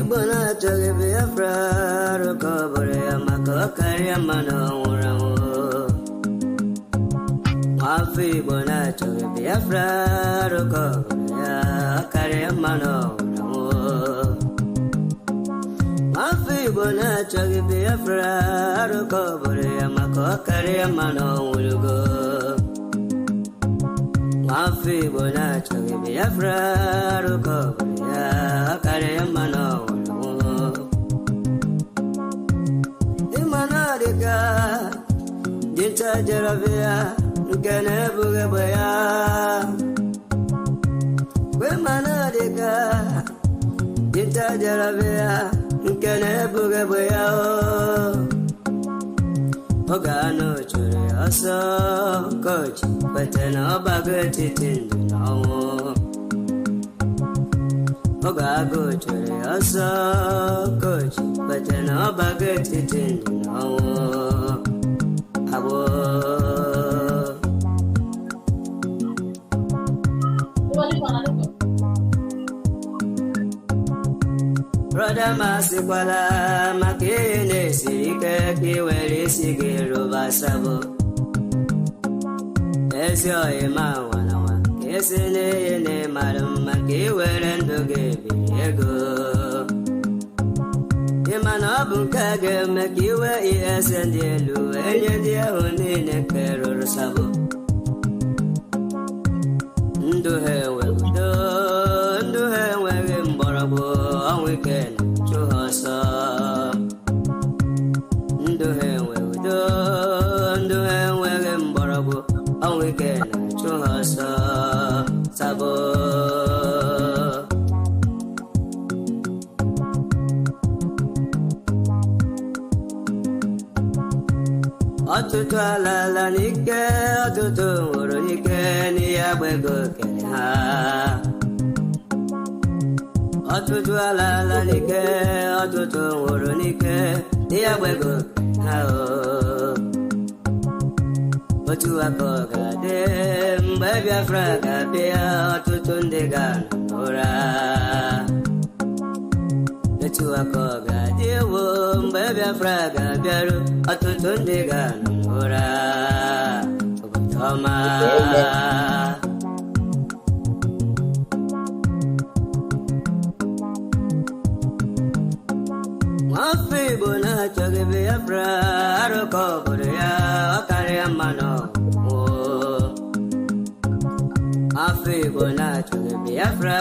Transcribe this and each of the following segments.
Bona Jogi Biafra, Rocoborea, Maco, Cariamano, Mafi Bona Jogi Biafra, Rocoborea, Cariamano, Mafi Bona Jogi Biafra, Rocoborea, Maco, Cariamano, Mafi Bona Jogi Biafra, Rocoborea, Cariamano. Imanarica, Dinta Jaravia, Ganabugabaya. Imanarica, Dinta Jaravia, Ganabugabaya. Ogano Churi, also coach, but no baggage in the no. Ogago Churi, also coach, but no baggage in the no. Brother Masikwala, Makine, Sika, Kiweli, Sigiru, Basabo. Esio, Emawana, Kesene, Madam Makiwel, and the Gaby, Imanabu Kage, Makiwa, yes, and the Lu, and the only Nekero Sabo. Do her well, do her well in Borabo, on weekend, to her son. Do her well, do her well in Borabo, on weekend, to her son. Sabo. Otutu alala nike, otutu uru nike, ni agbego kene ha. Otutu alala nike, otutu uru nike, ni agbego kene ha o. Otu akoga de, mbe Biafra kabia, otutu ndiga nora. Otu akoga de wo, mbe Biafra kabiaru, otutu ndiga nora. Obutoma. Mafi bona Jogi Biafra, Rocoborea, Cariamano. Mafi bona Jogi Biafra,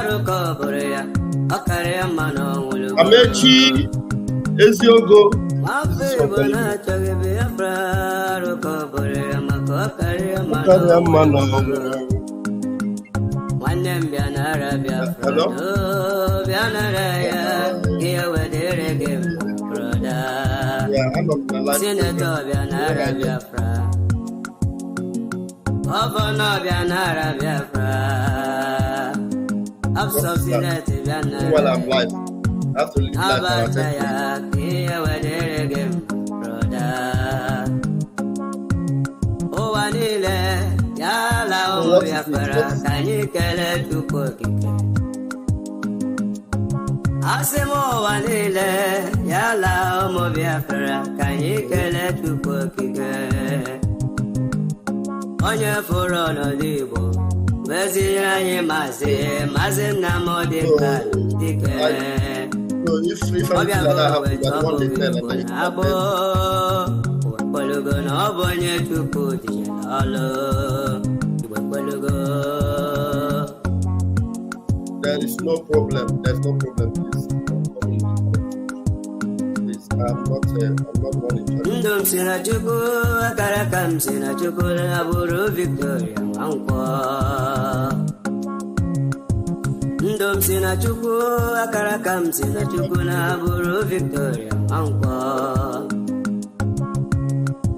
Rocoborea, Cariamano. Amechi, Eziogo. Mafi bona Jogi Biafra, Rocoborea, Maco, Cariamano. One name Bianara Biafra, Bianara, here where they reggae, brother. Senator Bianara Biafra, Governor Bianara Biafra, Absolute Bianara. While I'm live, I have to leave that. Here where they reggae, brother. Oh, Anile. Yala o Biafra, kanyi kele tuko kike. Asemo wanile, yala o Biafra, kanyi kele tuko kike. Onye furo no dibo, wezi yanyi maze na modika dike. If I'm abo. Polugo no bonye tuku dijalo. There is no problem. There's no problem. Please, I'm not one. Ndum sina chuku, akarakam sina chuku na buru Victoria Mankwa. Ndum sina chuku, akarakam sina chuku na buru Victoria Mankwa.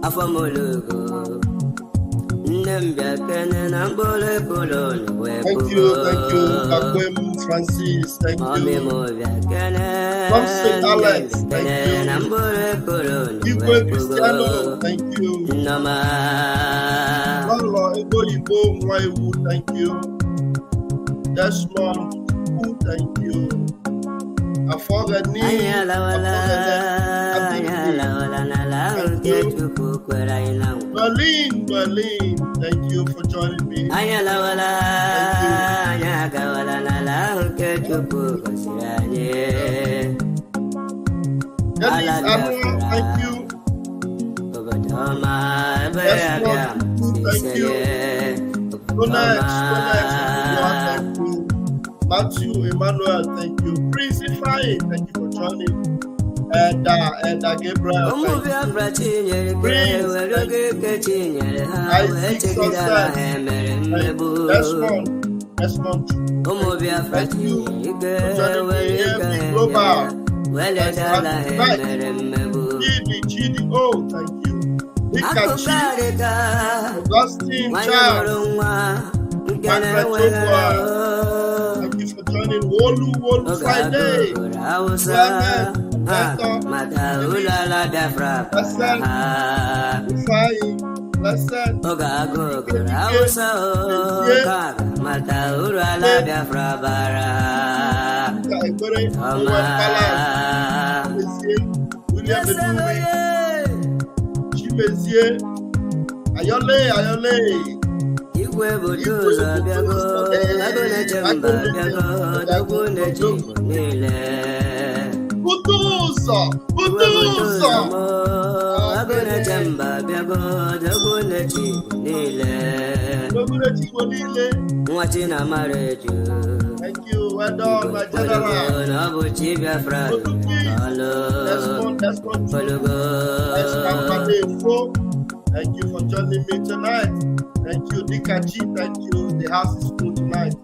Afamolugo, Nambia Kenan Bole Colon. Thank you, Akwem Francis, thank you. Ramsey Alex, thank you. Igwe Cristiano, thank you. Nama Lala Eboyibo Mwaiwu, thank you. Desmond, thank you. Afogani, Anyala wala, anyala Afogani, wala nala unke chupu kwera ina. Berlin, thank you for joining me. Anyala wala, Thank you. anyaga wala nala unke chupu kwasiranye. Dennis Anwar, thank you. Obatoma, Desmond, thank you. Donex, thank you. Matthew, Emmanuel, thank you. Prince Ifai, thank you for joining. And Gabriel, thank you. Prince, thank you. Isaac Success, Desmond, thank you for joining me here. Big Global, Chidi, oh, thank you. Nikachi, Augustine Charles, Margaret Chokwa, thank you for joining. Wolu Friday, Ayole. Thank you, well done, my general. Thank you for joining me tonight. Thank you, Nikachi. Thank you. The house is full tonight.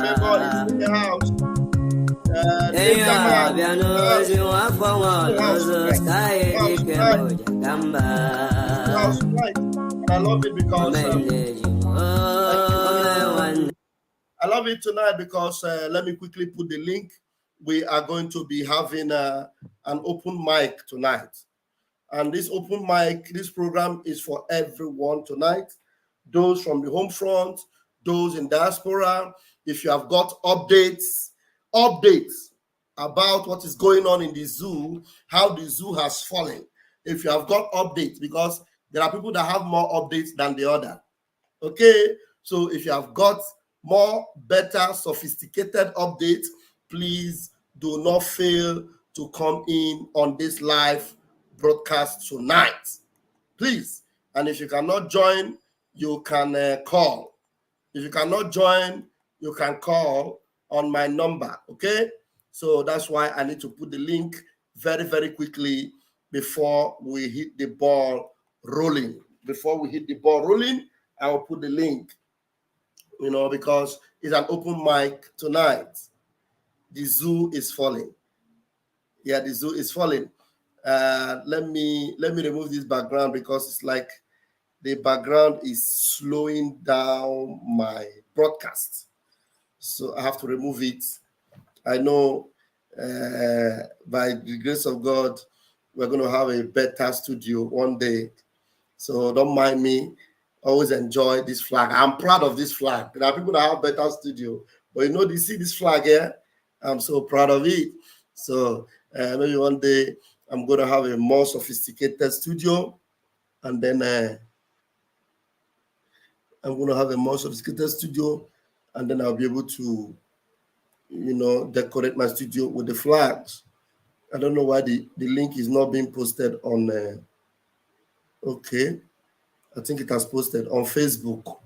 Everybody's in the house. I love it because I love it tonight because let me quickly put the link. We are going to be having an open mic tonight. And this open mic, this program is for everyone tonight. Those from the home front, those in diaspora. If you have got updates about what is going on in the zoo, how the zoo has fallen. If you have got updates, because there are people that have more updates than the other. Okay, so if you have got more, better, sophisticated updates, please do not fail to come in on this live broadcast tonight. Please. And if you cannot join, you can call. If you cannot join, you can call on my number. Okay? So that's why I need to put the link very, very quickly before we hit the ball rolling. Before we hit the ball rolling, I will put the link, because it's an open mic tonight. The zoo is falling. Yeah, the zoo is falling. Let me remove this background because it's like the background is slowing down my broadcast. So I have to remove it. I know by the grace of God, we're going to have a better studio one day. So don't mind me. Always enjoy this flag. I'm proud of this flag. There are people that have better studio. But you see this flag here? I'm so proud of it. So maybe one day I'm going to have a more sophisticated studio. And then I'm going to have a more sophisticated studio. And then I'll be able to, decorate my studio with the flags. I don't know why the link is not being posted on. Okay. I think it has posted on Facebook.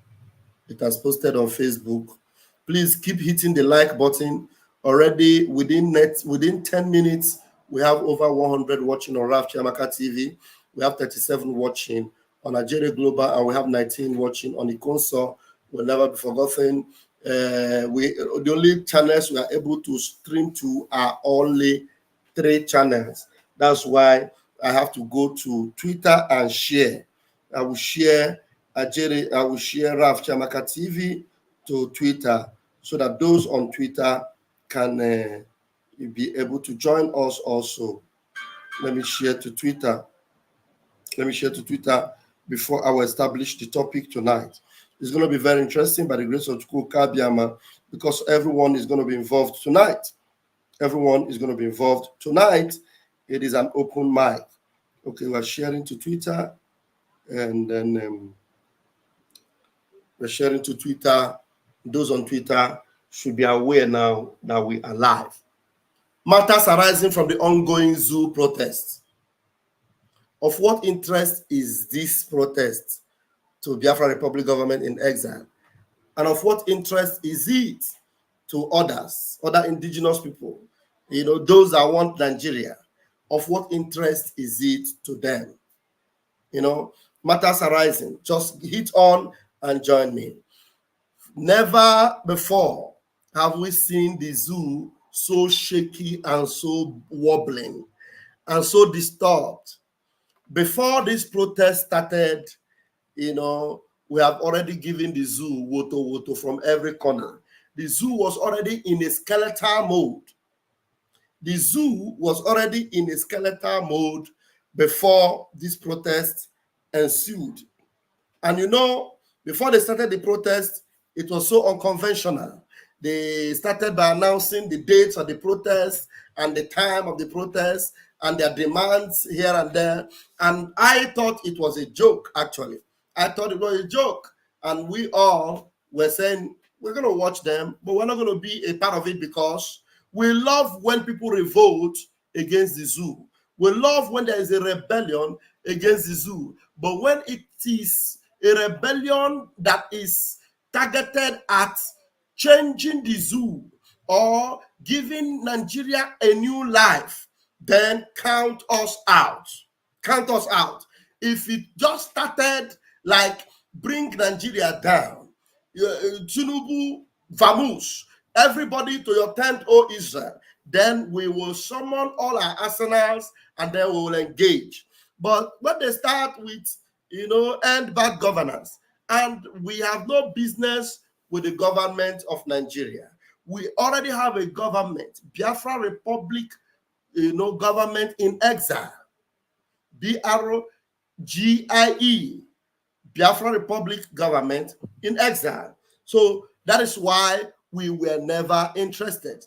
It has posted on Facebook. Please keep hitting the like button. Already within 10 minutes, we have over 100 watching on Raf Chiamaka TV. We have 37 watching on Nigeria Global, and we have 19 watching on the console. Will never be forgotten. The only channels we are able to stream to are only 3 channels. That's why I have to go to Twitter and share. I will share Raf Chiamaka TV to Twitter so that those on Twitter can be able to join us also. Let me share to Twitter. Before I will establish the topic tonight. It's going to be very interesting by the grace of Biama, because everyone is going to be involved tonight. Everyone is going to be involved tonight. It is an open mic. Okay, we're sharing to Twitter, and then we're sharing to Twitter. Those on Twitter should be aware now that we are live. Matters arising from the ongoing zoo protest. Of what interest is this protest to Biafra Republic government in exile? And of what interest is it to others, other indigenous people, those that want Nigeria? Of what interest is it to them? Matters arising. Just hit on and join me. Never before have we seen the zoo so shaky and so wobbling and so disturbed. Before this protest started, we have already given the zoo woto from every corner. The zoo was already in a skeletal mode. The zoo was already in a skeletal mode before this protest ensued. And before they started the protest, it was so unconventional. They started by announcing the dates of the protest and the time of the protest and their demands here and there. And I thought it was a joke, actually. I thought it was a joke. And we all were saying, we're going to watch them, but we're not going to be a part of it, because we love when people revolt against the zoo. We love when there is a rebellion against the zoo. But when it is a rebellion that is targeted at changing the zoo or giving Nigeria a new life, then count us out. Count us out. If it just started like bring Nigeria down, Tinubu, Vamoose, everybody to your tent, O Israel, then we will summon all our arsenals and then we will engage. But when they start with, end bad governance, and we have no business with the government of Nigeria. We already have a government, Biafra Republic, government in exile, BRGIE, Biafra Republic government in exile. So that is why we were never interested.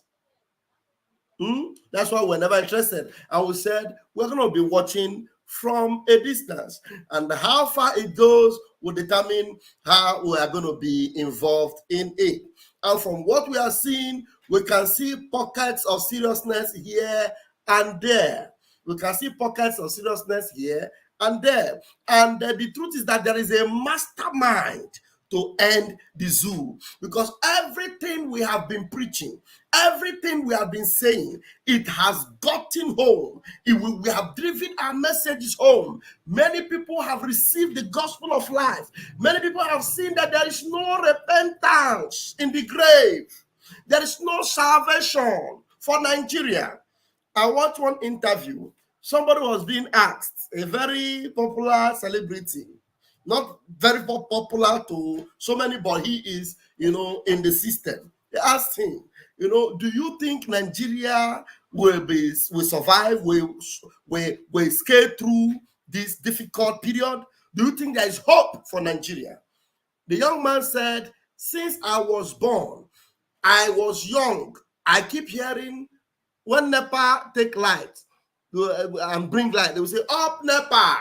That's why we're never interested. And we said, we're going to be watching from a distance. And how far it goes will determine how we are going to be involved in it. And from what we are seeing, we can see pockets of seriousness here and there. We can see pockets of seriousness here and there. And the truth is that there is a mastermind to end the zoo, because everything we have been preaching, everything we have been saying, it has gotten home. We have driven our messages home. Many people have received the gospel of life. Many people have seen that there is no repentance in the grave. There is no salvation for Nigeria. I watched one interview. Somebody was being asked, a very popular celebrity, not very popular to so many, but he is, in the system. They asked him, do you think Nigeria will survive, will skate through this difficult period? Do you think there is hope for Nigeria? The young man said, since I was born, I was young, I keep hearing when NEPA take light and bring light, they will say, up NEPA.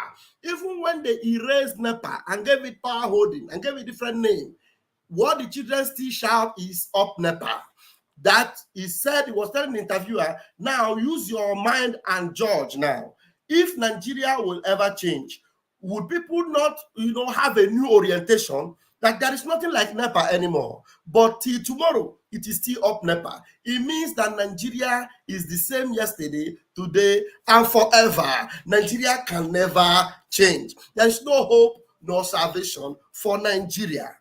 Even when they erased NEPA and gave it power holding and gave it a different name, what the children still shout is up NEPA. That he said, he was telling the interviewer, now use your mind and judge now. If Nigeria will ever change, would people not, have a new orientation that there is nothing like NEPA anymore? But till tomorrow, it is still up NEPA. It means that Nigeria is the same yesterday, today, and forever. Nigeria can never change. There is no hope, no salvation for Nigeria.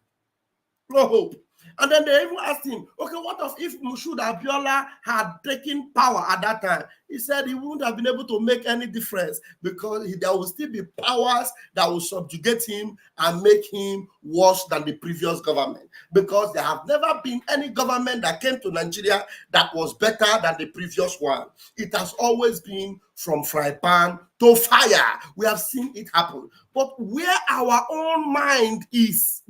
No hope. And then they even asked him, okay, what if Moshood Abiola had taken power at that time? he said he wouldn't have been able to make any difference because there will still be powers that will subjugate him and make him worse than the previous government, because there have never been any government that came to Nigeria that was better than the previous one. It has always been from fry pan to fire. We have seen it happen. But where our own mind is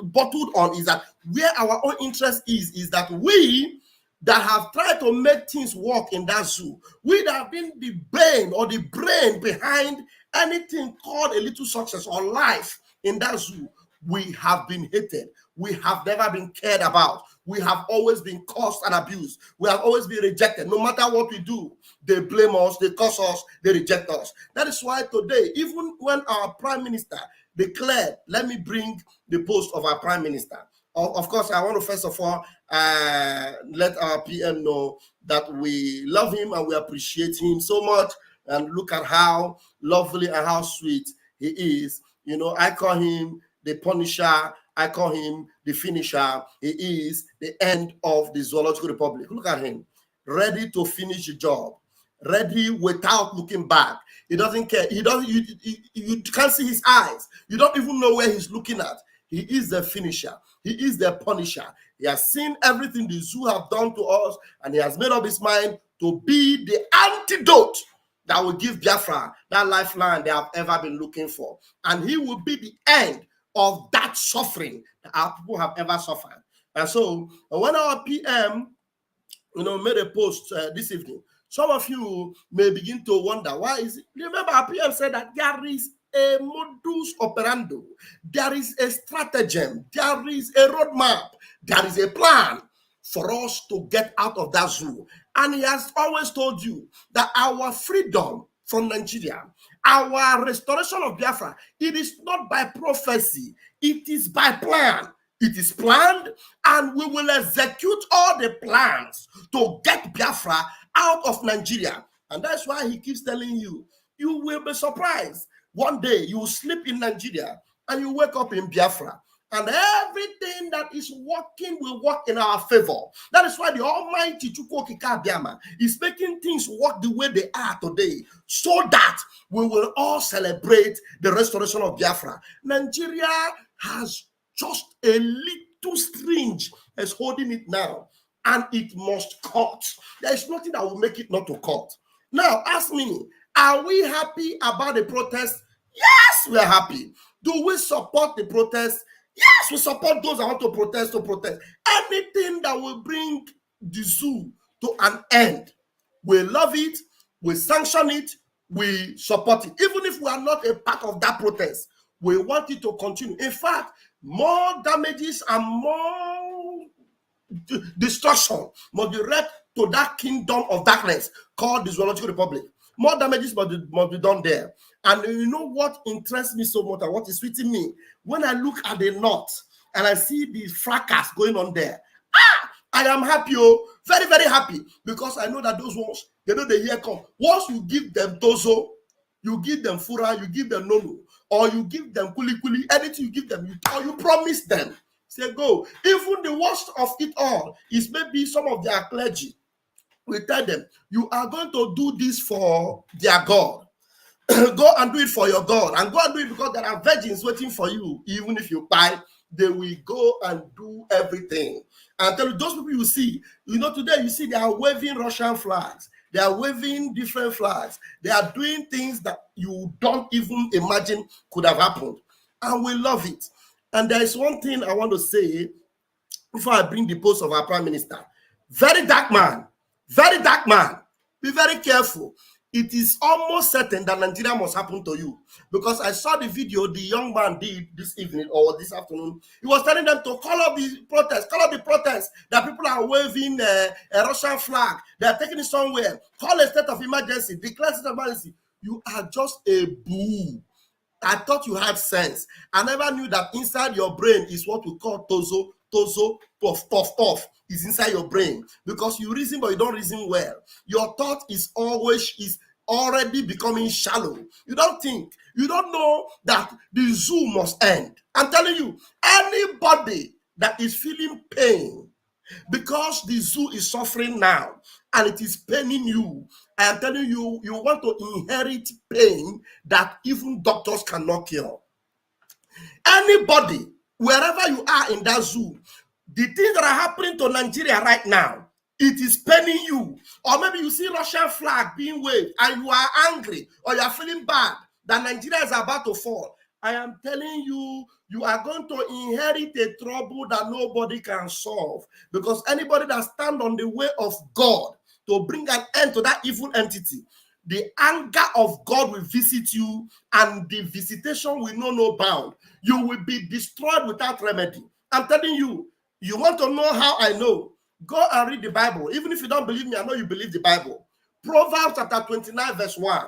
bottled on is that where our own interest is that we that have tried to make things work in that zoo, we that have been the brain behind anything called a little success or life in that zoo, we have been hated. We have never been cared about. We have always been cursed and abused. We have always been rejected. No matter what we do, they blame us, they curse us, they reject us. That is why today, even when our prime minister declared, let me bring the post of our prime minister. Of course, I want to first of all let our PM know that we love him and we appreciate him so much. And look at how lovely and how sweet he is. You know, I call him the Punisher. I call him the finisher. He is the end of the Zoological Republic. Look at him, ready to finish the job, ready without looking back. He doesn't care. He doesn't. You can't see his eyes. You don't even know where he's looking at. He is the finisher. He is the punisher. He has seen everything the zoo have done to us, and he has made up his mind to be the antidote that will give Biafra that lifeline they have ever been looking for. And he will be the end of that suffering that our people have ever suffered. And so when our PM, made a post this evening, some of you may begin to wonder, why is it? Remember, our PM said that there is a modus operandi, there is a stratagem, there is a roadmap, there is a plan for us to get out of that zoo. And he has always told you that our freedom from Nigeria, our restoration of Biafra, it is not by prophecy, it is by plan. It is planned, and we will execute all the plans to get Biafra out of Nigeria. And that's why he keeps telling you, you will be surprised. One day you will sleep in Nigeria and you wake up in Biafra, and everything that is working will work in our favor. That is why the Almighty Chukwokika Biama is making things work the way they are today, so that we will all celebrate the restoration of Biafra. Nigeria has just a little string is holding it now, and it must cut. There is nothing that will make it not to cut. Now, ask me, are we happy about the protest? Yes, we are happy. Do we support the protest? Yes, we support those that want to protest. Anything that will bring the zoo to an end, we love it, we sanction it, we support it. Even if we are not a part of that protest, we want it to continue. In fact, more damages and more destruction must be wreaked to that kingdom of darkness called the Zoological Republic. More damages must be done there. And you know what interests me so much and what is sweeting me? When I look at the north and I see the fracas going on there, I am happy, very, very happy, because I know that those ones, they know the year come. Once you give them tozo, you give them fura, you give them nono, or you give them kuli kuli, anything you give them, or you promise them, say go. Even the worst of it all is maybe some of their clergy. We tell them, you are going to do this for their God. Go and do it for your God, and go and do it because there are virgins waiting for you. Even if you buy, they will go and do everything. And tell you, those people you see, today you see they are waving Russian flags. They are waving different flags. They are doing things that you don't even imagine could have happened. And we love it. And there is one thing I want to say before I bring the post of our prime minister. Very dark man. Very dark man. Be very careful. It is almost certain that Nigeria must happen to you. Because I saw the video the young man did this evening or this afternoon. He was telling them to call up the protest, that people are waving a Russian flag. They are taking it somewhere. Call a state of emergency. Declare state of emergency. You are just a boo. I thought you had sense. I never knew that inside your brain is what we call tozo, puff, is inside your brain. Because you reason, but you don't reason well. Your thought is already becoming shallow. You don't think. You don't know that the zoo must end. I'm telling you, anybody that is feeling pain, Because the zoo is suffering now and it is paining you. I am telling you, you want to inherit pain that even doctors cannot cure. Anybody, wherever you are in that zoo, the things that are happening to Nigeria right now, it is paining you. Or maybe you see Russian flag being waved and you are angry or you are feeling bad that Nigeria is about to fall. I am telling you, you are going to inherit a trouble that nobody can solve, because anybody that stands on the way of God to bring an end to that evil entity, the anger of God will visit you, and the visitation will know no bound. You will be destroyed without remedy. I'm telling you, you want to know how I know? Go and read the Bible. Even if you don't believe me, I know you believe the Bible. Proverbs chapter 29 verse 1.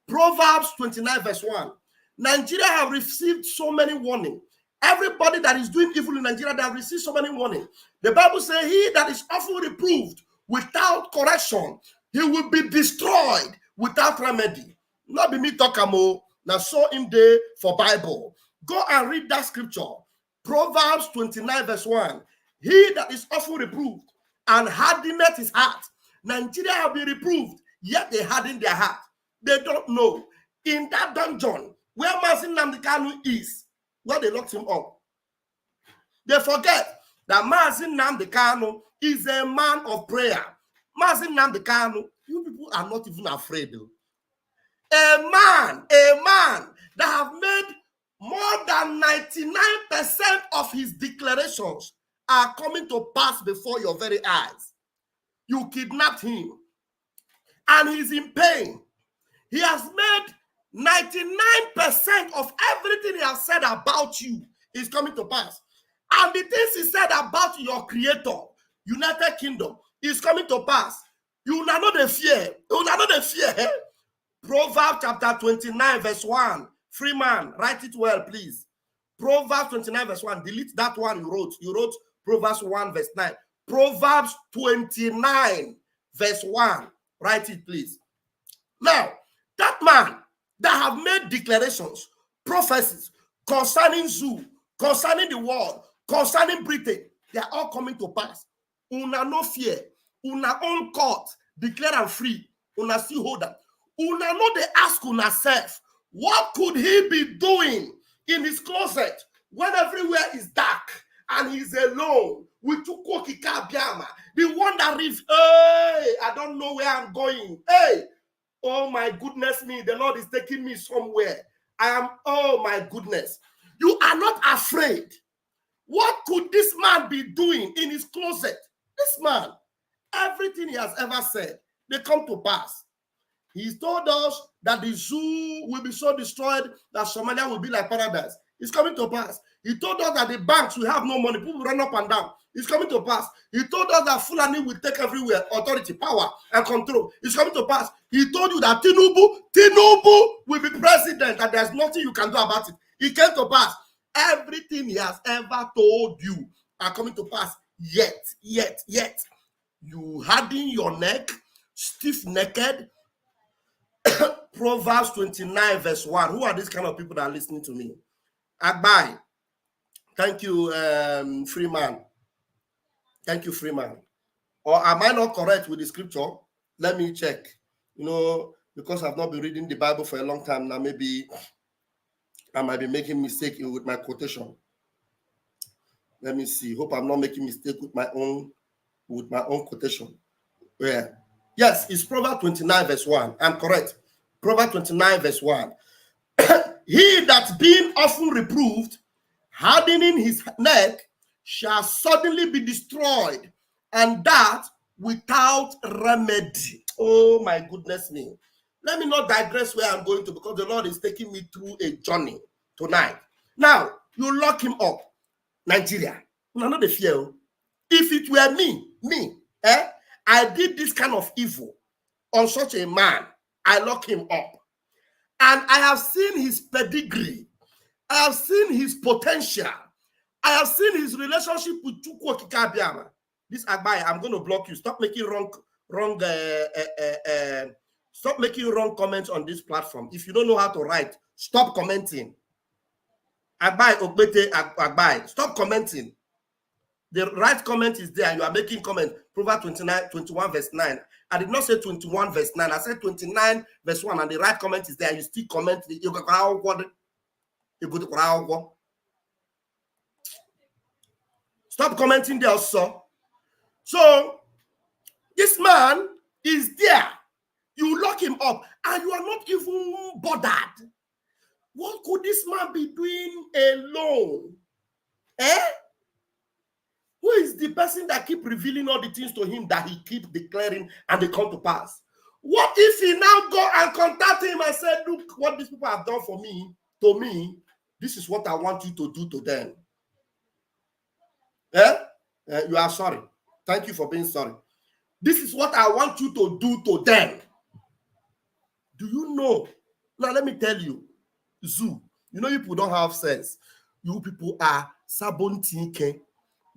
Proverbs 29 verse 1. Nigeria have received so many warnings. Everybody that is doing evil in Nigeria, they have received so many warnings. The Bible says, he that is often reproved without correction, he will be destroyed without remedy. Not be me talk amo. Now so in there for Bible. Go and read that scripture. Proverbs 29 verse 1. He that is often reproved and hardeneth his heart. Nigeria have been reproved, yet they harden their heart. They don't know. In that dungeon where Mazi Nnamdi Kanu is, where they locked him up, they forget that Mazi Nnamdi Kanu is a man of prayer. Mazi Nnamdi Kanu, you people are not even afraid though. A man that have made more than 99% of his declarations are coming to pass before your very eyes. You kidnapped him and he's in pain. He has made 99% of everything he has said about you is coming to pass. And the things he said about your creator, United Kingdom, is coming to pass. You will not know the fear. You will not know the fear. Eh? Proverbs chapter 29 verse 1. Freeman, write it well, please. Proverbs 29 verse 1. Delete that one you wrote. You wrote Proverbs 1 verse 9. Proverbs 29 verse 1. Write it, please. Now, that man that have made declarations, prophecies concerning zoo, concerning the world, concerning Britain, they are all coming to pass. Una no fear. Una own court, declare and free. Una still hold that. Una no they ask una self, what could he be doing in his closet when everywhere is dark and he's alone with Chukwuoki Biama, the one that reads, hey, I don't know where I'm going. Hey, oh my goodness me, the Lord is taking me somewhere. I am, oh my goodness. You are not afraid. What could this man be doing in his closet? This man, everything he has ever said, they come to pass. He told us that the zoo will be so destroyed that Somalia will be like paradise. It's coming to pass. He told us that the banks will have no money. People will run up and down. It's coming to pass. He told us that Fulani will take everywhere, authority, power, and control. It's coming to pass. He told you that Tinubu will be president and there's nothing you can do about it. It came to pass. Everything he has ever told you are coming to pass. Yet. You harden your neck, stiff-necked. Proverbs 29 verse 1. Who are these kind of people that are listening to me? Agbai. Thank you, Freeman. Thank you, Freeman. Or am I not correct with the scripture? Let me check. You know, because I've not been reading the Bible for a long time now, maybe I might be making mistake with my quotation. Let me see. Hope I'm not making mistake with my own quotation. Yeah. Yes, it's Proverbs 29 verse 1. I'm correct. Proverbs 29 verse 1. He that being often reproved, hardening his neck, shall suddenly be destroyed, and that without remedy. Oh my goodness me. Let me not digress where I'm going to, because the Lord is taking me through a journey tonight. Now, you lock him up. Nigeria. No, not the fear. If it were me, I did this kind of evil on such a man, I lock him up. And I have seen his pedigree. I have seen his potential. I have seen his relationship with Chukwuoki Biama. This Agbai, I'm going to block you. Stop making wrong comments on this platform. If you don't know how to write, stop commenting. Agbai, Ogbete, Agbai, stop commenting. The right comment is there. You are making comment. Proverbs 21 verse 9. I did not say 21 verse 9. I said 29 verse 1. And the right comment is there. You still comment. You go to stop commenting there also. So this man is there. You lock him up and you are not even bothered. What could this man be doing alone? Who is the person that keep revealing all the things to him that he keep declaring and they come to pass? What if he now go and contact him and say, look, what these people have done for me, to me, this is what I want you to do to them. You are sorry. Thank you for being sorry. This is what I want you to do to them. Do you know? Now, let me tell you, Zoo, you know, you people don't have sense. You people are sabontinke.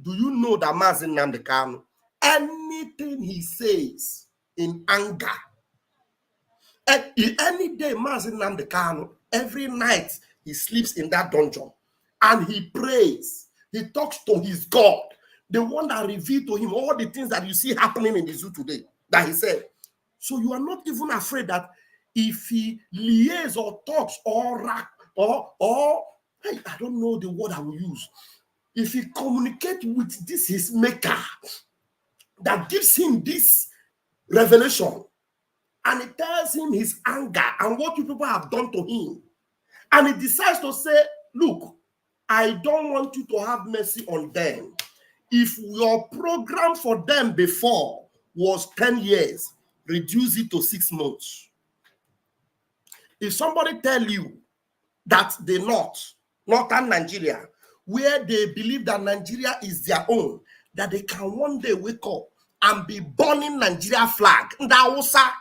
Do you know that Mazi Nnamdi Kanu, anything he says in anger, any day Mazi Nnamdi Kanu, every night he sleeps in that dungeon and he prays. He talks to his God, the one that revealed to him all the things that you see happening in the zoo today, that he said. So you are not even afraid that if he liaises or talks or I don't know the word I will use. If he communicates with this his maker that gives him this revelation and it tells him his anger and what you people have done to him, and he decides to say, look, I don't want you to have mercy on them. If your program for them before was 10 years, reduce it to 6 months. If somebody tell you that the northern Nigeria, where they believe that Nigeria is their own, that they can one day wake up and be burning Nigeria flag, Ndawusa,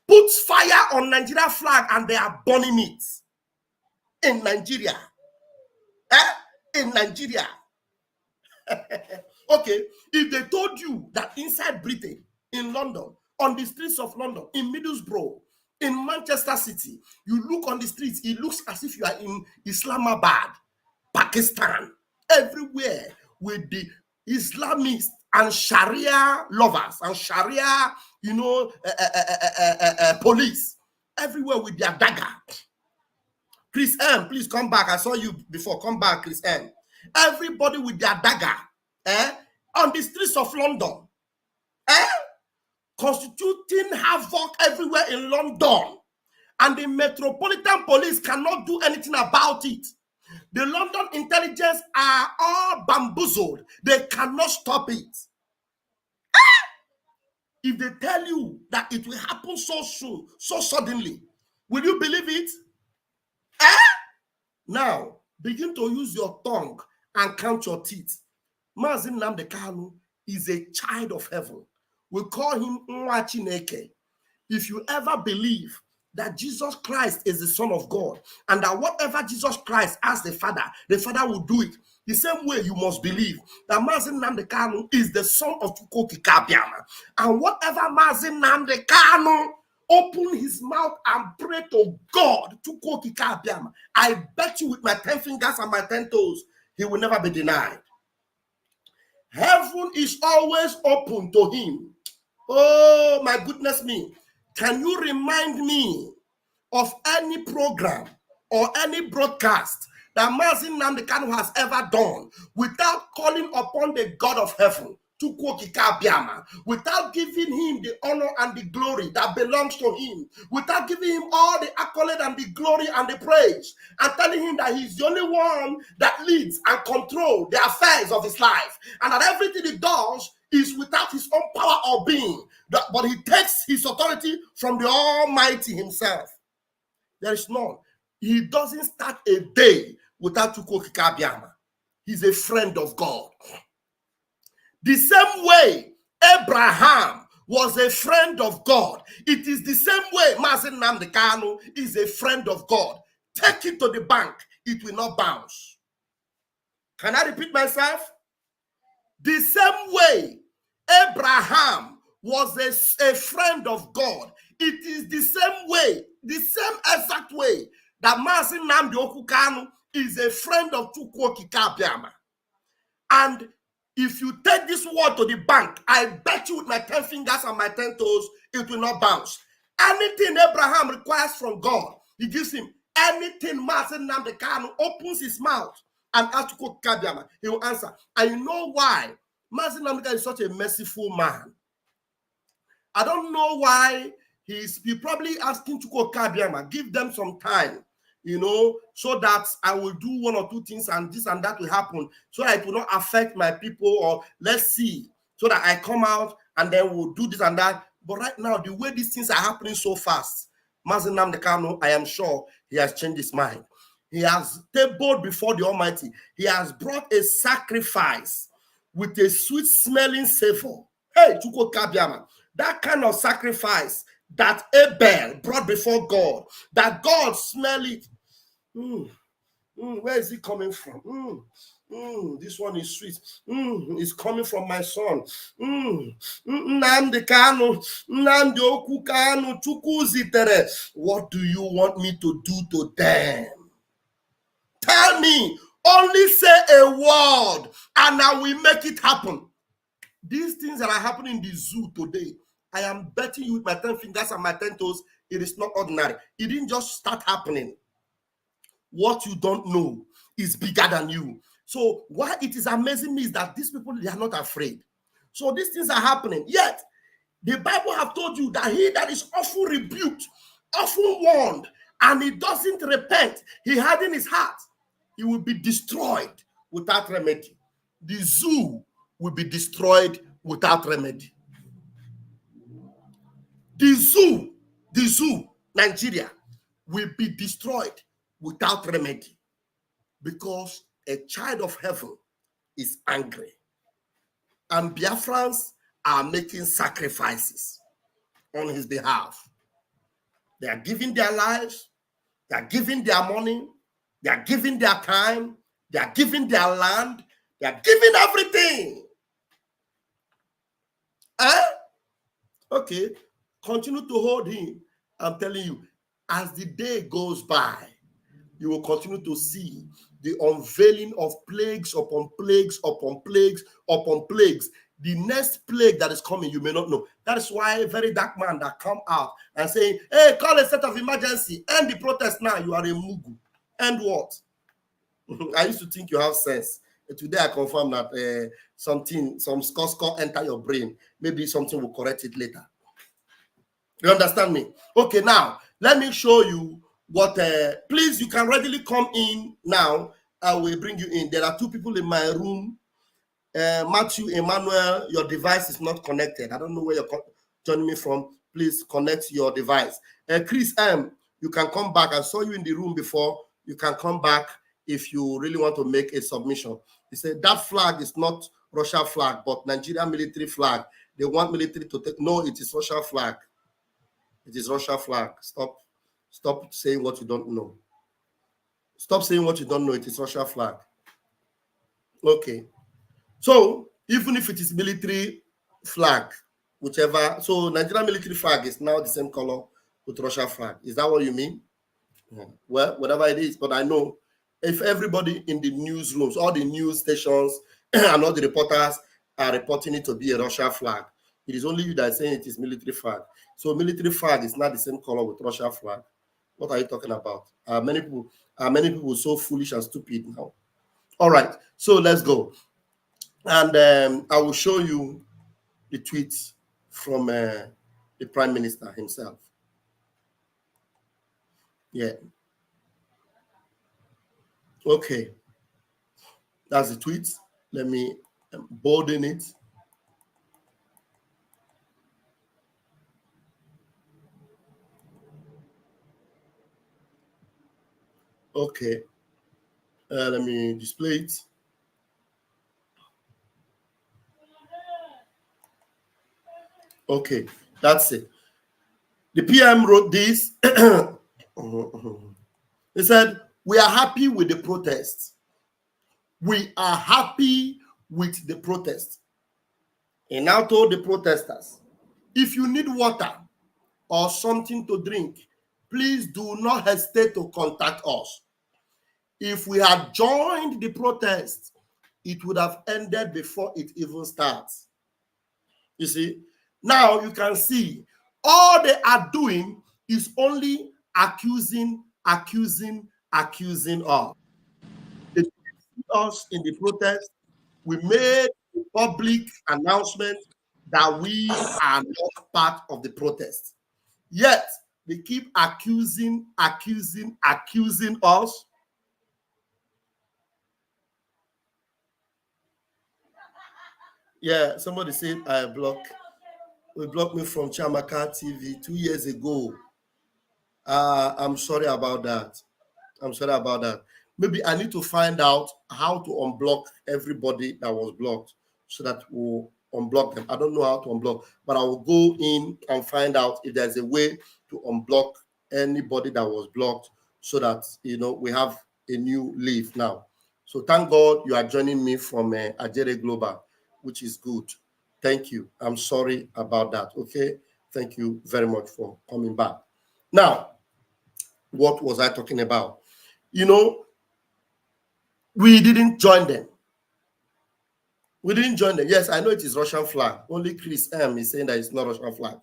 puts fire on Nigeria flag and they are burning it in Nigeria. In Nigeria. Okay, if they told you that inside Britain, in London, on the streets of London, in Middlesbrough, in Manchester City, you look on the streets, it looks as if you are in Islamabad, Pakistan, everywhere with the Islamists and Sharia lovers and Sharia, police, everywhere with their dagger. Chris M, please come back. I saw you before. Come back, Chris M. Everybody with their dagger, on the streets of London, constituting havoc everywhere in London, and the Metropolitan Police cannot do anything about it. The London intelligence are all bamboozled. They cannot stop it. If they tell you that it will happen so soon, so suddenly, will you believe it? Now, begin to use your tongue and count your teeth. Mazi Nnamdi Kanu is a child of heaven. We call him Nwa Chineke. If you ever believe that Jesus Christ is the Son of God, and that whatever Jesus Christ asks the Father will do it. The same way you must believe that Mazi Nnamdi Kanu is the son of Chukwuokike Abiama. And whatever Mazi Nnamdi Kanu open his mouth and pray to God, Chukwuokike Abiama, I bet you with my 10 fingers and my 10 toes, he will never be denied. Heaven is always open to him. Oh, my goodness me. Can you remind me of any program or any broadcast that Mazi Nnamdi Kanu has ever done without calling upon the God of heaven, Chukwuokike Abiama, without giving him the honor and the glory that belongs to him, without giving him all the accolade and the glory and the praise, and telling him that he's the only one that leads and controls the affairs of his life, and that everything he does is without his own power or being, but he takes his authority from the Almighty himself? There is none. He doesn't start a day without Chukwuokike Abiama. He's a friend of God. The same way Abraham was a friend of God, it is the same way Mazi Nnamdi Kanu is a friend of God. Take it to the bank, it will not bounce. Can I repeat myself? The same way Abraham was a friend of God, it is the same way, the same exact way that Mazi Nnamdi Kanu is a friend of Chukwuokike Abiama. And if you take this word to the bank, I bet you with my 10 fingers and my 10 toes, it will not bounce. Anything Abraham requires from God, he gives him. Anything Mazen Namdekanu opens his mouth and asks to quote Kabiama, he will answer. And you know why? Mazen Namdekanu is such a merciful man. I don't know why he probably asking to quote Kabiama, give them some time, you know, so that I will do one or two things and this and that will happen, so that it will not affect my people, or let's see, so that I come out and then we'll do this and that. But right now, the way these things are happening so fast, Mazen Namdekanu, I am sure he has changed his mind. He has tabled before the Almighty. He has brought a sacrifice with a sweet smelling savor. Hey, Chuko Kabiama, that kind of sacrifice that Abel brought before God, that God smell it. Where is it coming from? This one is sweet. It's coming from my son. What do you want me to do to them? Tell me. Only say a word and I will make it happen. These things that are happening in the zoo today, I am betting you with my 10 fingers and my 10 toes, it is not ordinary. It didn't just start happening. What you don't know is bigger than you. So why it is amazing me is that these people, they are not afraid. So these things are happening. Yet, the Bible have told you that he that is often rebuked, often warned, and he doesn't repent, he hardened his heart, he will be destroyed without remedy. The zoo will be destroyed without remedy. The zoo, Nigeria, will be destroyed without remedy, because a child of heaven is angry. And Biafrans are making sacrifices on his behalf. They are giving their lives, they are giving their money, they are giving their time, they are giving their land, they are giving everything. Okay, continue to hold him. I'm telling you, as the day goes by, you will continue to see the unveiling of plagues upon plagues upon plagues upon plagues. The next plague that is coming, you may not know. That is why a very dark man that come out and saying, hey, call a state of emergency, end the protest now, you are a mugu. And what? I used to think you have sense. Today I confirm that some score enter your brain. Maybe something will correct it later. You understand me? Okay, now, let me show you what, please, you can readily come in now. I will bring you in. There are two people in my room. Matthew, Emmanuel, your device is not connected. I don't know where you're joining me from. Please connect your device. Chris M, you can come back. I saw you in the room before. You can come back if you really want to make a submission. He said that flag is not Russia flag, but Nigeria military flag. They want military to take. No, it is Russia flag. It is Russia flag. Stop saying what you don't know. Stop saying what you don't know. It is Russia flag. Okay. So even if it is military flag, whichever, so Nigerian military flag is now the same color with Russia flag. Is that what you mean? Yeah. Well, whatever it is, but I know if everybody in the newsrooms, all the news stations and all the reporters are reporting it to be a Russia flag, it is only you that is saying it is military flag. So military flag is not the same color with Russia flag. What are you talking about? Are many people so foolish and stupid now? All right, so let's go. And I will show you the tweets from the Prime Minister himself. Yeah. Okay. That's the tweet. Let me bolden it. Okay. Let me display it. Okay, that's it. The PM wrote this. He said, we are happy with the protest. We are happy with the protest. He now told the protesters, if you need water or something to drink, please do not hesitate to contact us. If we had joined the protest it would have ended before it even starts. You see, now you can see all they are doing is only accusing us. They see us in the protest. We made a public announcement that we are not part of the protest. Yet they keep accusing us. Yeah, somebody said we blocked me from Chamaka TV 2 years ago. I'm sorry about that. Maybe I need to find out how to unblock everybody that was blocked so that we'll unblock them. I don't know how to unblock, but I will go in and find out if there's a way to unblock anybody that was blocked so that, we have a new leaf now. So thank God you are joining me from Ajere Global, which is good. Thank you. I'm sorry about that. Okay. Thank you very much for coming back. Now, what was I talking about? We didn't join them. Yes, I know it is Russian flag. Only Chris M is saying that it's not Russian flag.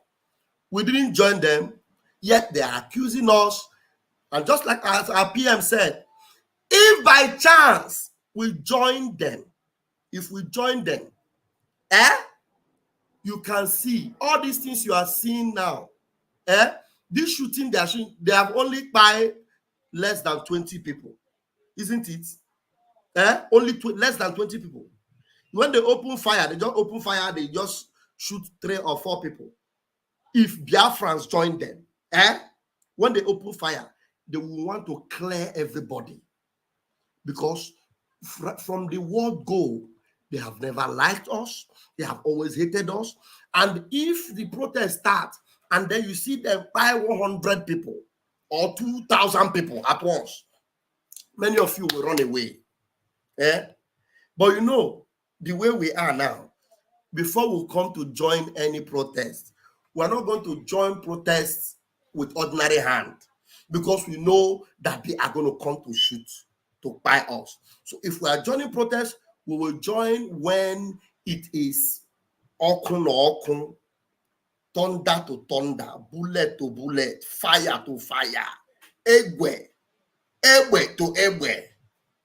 We didn't join them, yet they are accusing us. And just like as our PM said, if by chance we join them, you can see all these things you are seeing now. This shooting they have only by less than 20 people, isn't it? Only less than 20 people. When they open fire, they just shoot 3 or 4 people. If Biafrans join them, when they open fire, they will want to clear everybody. Because from the word go, they have never liked us. They have always hated us. And if the protest starts, and then you see them by 100 people or 2,000 people at once, many of you will run away. But the way we are now, before we come to join any protest, we're not going to join protests with ordinary hand, because we know that they are going to come to shoot, to buy us. So if we are joining protests, we will join when it is okun or okun, thunder to thunder, bullet to bullet, fire to fire, egbe to egbe.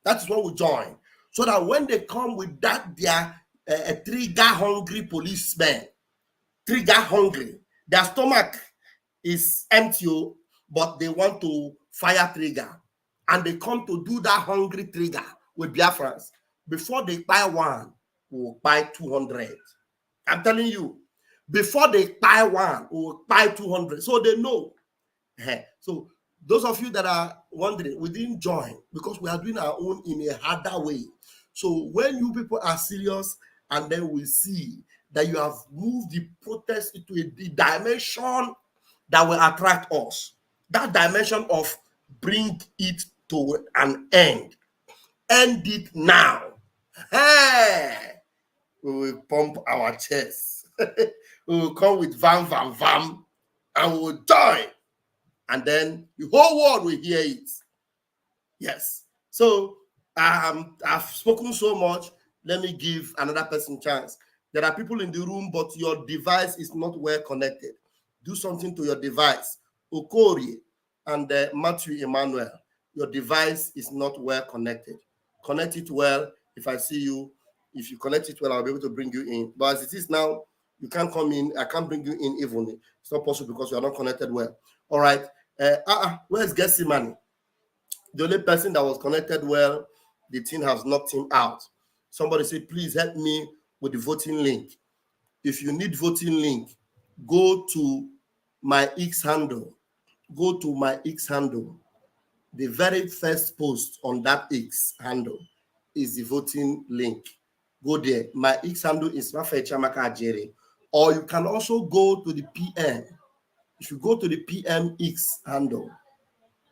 That is what we join. So that when they come with that, their trigger-hungry policemen, trigger-hungry, their stomach is empty, but they want to fire trigger. And they come to do that hungry trigger with Biafrans. Before they buy one, we'll buy 200. I'm telling you, before they buy one, we'll buy 200. So they know. So those of you that are wondering, we didn't join because we are doing our own in a harder way. So when you people are serious, and then we see that you have moved the protest into a dimension that will attract us, that dimension of bring it to an end it now. We will pump our chests. We will come with vam, and we will join. And then the whole world will hear it. Yes. So I've spoken so much. Let me give another person a chance. There are people in the room, but your device is not well connected. Do something to your device. Okori and Matthew Emmanuel, your device is not well connected. Connect it well. If I see you, if you connect it well, I'll be able to bring you in. But as it is now, you can't come in. I can't bring you in even. It's not possible because you are not connected well. All right. Where's Gessimani? The only person that was connected well, the team has knocked him out. Somebody said, please help me with the voting link. If you need voting link, go to my X handle. Go to my X handle. The very first post on that X handle is the voting link. Go there. My X handle is Rafael Chamaka Ajere. Or you can also go to the PM. If you go to the PMX handle,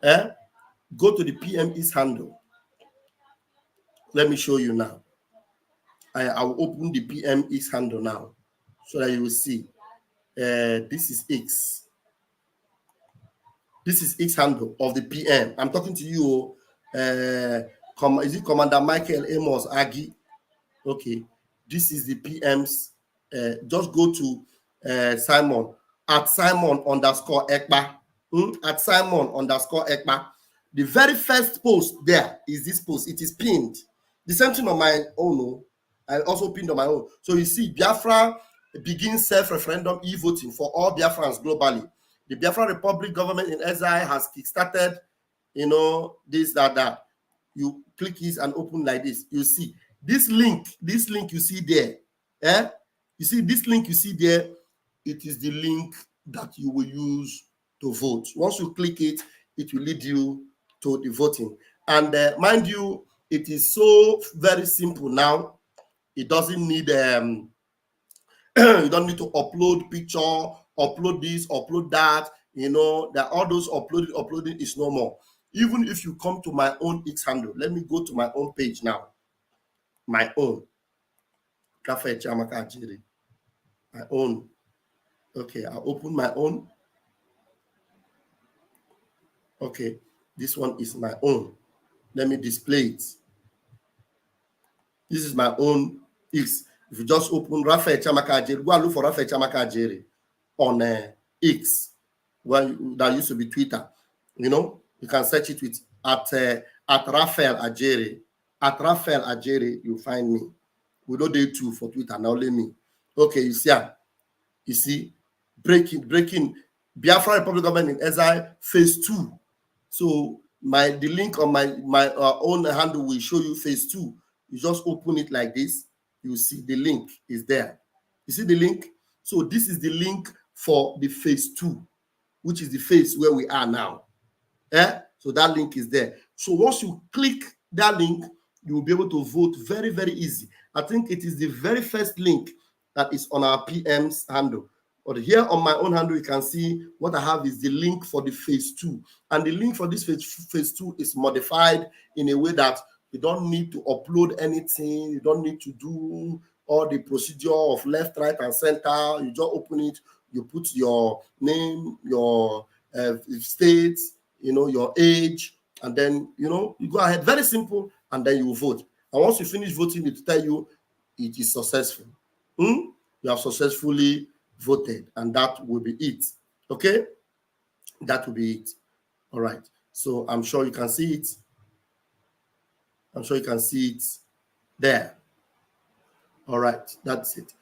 go to the PMX handle. Let me show you now. I will open the PMX handle now so that you will see. This is X. This is X handle of the PM. I'm talking to you. Is it Commander Michael Amos Agi? Okay, this is the PM's. Just go to Simon at Simon underscore Ekpa. At Simon underscore Ekpa. The very first post there is this post. It is pinned. The same thing on my own. I also pinned on my own. So you see, Biafra begins self-referendum e-voting for all Biafrans globally. The Biafra Republic government in exile has kickstarted, this, that. You click this and open like this. You see this link you see there. You see this link you see there. It is the link that you will use to vote. Once you click it, it will lead you to the voting. And mind you, it is so very simple now. It doesn't need you don't need to upload picture, upload this, upload that. That all those uploading is no more. Even if you come to my own X handle, let me go to my own page now. My own. My own. Okay, I'll open my own. Okay, this one is my own. Let me display it. This is my own X. If you just open Raphael Chamaka Ajere, go and look for Raphael Chamaka Ajere on X, that used to be Twitter. You can search it with at Raphael Ajere. At Raphael Ajere, you find me. We don't do two for Twitter, now only me. Okay, you see, breaking Biafra Republic government in exile phase 2. So the link on my own handle will show you phase 2. You just open it like this. You see the link is there. You see the link? So this is the link for the phase 2, which is the phase where we are now. So that link is there. So once you click that link, you will be able to vote very, very easy. I think it is the very first link that is on our PM's handle. But here on my own handle, you can see what I have is the link for the phase 2. And the link for this phase 2 is modified in a way that you don't need to upload anything. You don't need to do all the procedure of left, right, and center. You just open it. You put your name, your state, your age, and then, you go ahead. Very simple, and then you vote. And once you finish voting, it will tell you it is successful. You have successfully voted, and that will be it. Okay? That will be it. All right. So I'm sure you can see it. I'm sure you can see it there. All right. That's it.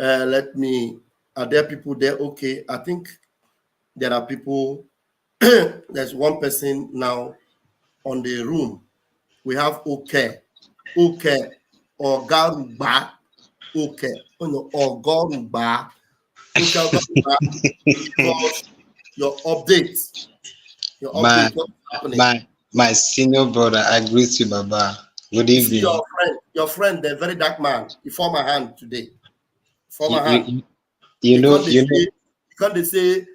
Are there people there? Okay. I think there are people. There's one person now on the room. We have okay, or Garuba, okay, or Garuba, your update, what's happening? My senior brother, I greet you, Baba. Good evening. See your friend, the very dark man. He formed my hand today. Hand. Can't they say,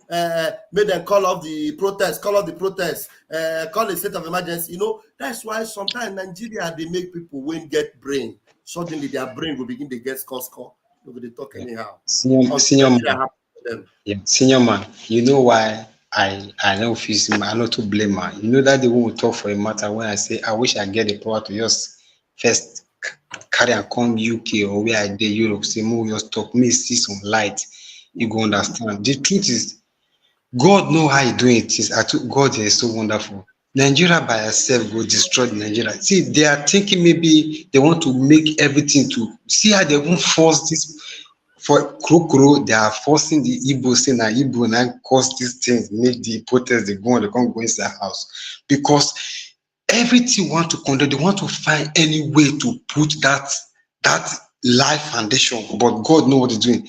make them call off the protest, call the state of emergency. That's why sometimes in Nigeria, they make people when get brain. Suddenly their brain will begin to get score. They talk anyhow. Senior man, you know why I know I know to blame her. You know that they won't talk for a matter when I say I wish I get the power to just first carry and come UK or where I did Europe, say more just talk, me see some light. You go understand. The truth is, God know how he doing it. God is so wonderful. Nigeria by herself will destroy Nigeria. See, they are thinking maybe they want to make everything to see how they won't force this for Krokoro. They are forcing the Igbo saying that Igbo and cause these things, make the protest they can't go inside house because everything want to condemn. They want to find any way to put that life foundation, but God know what he's doing.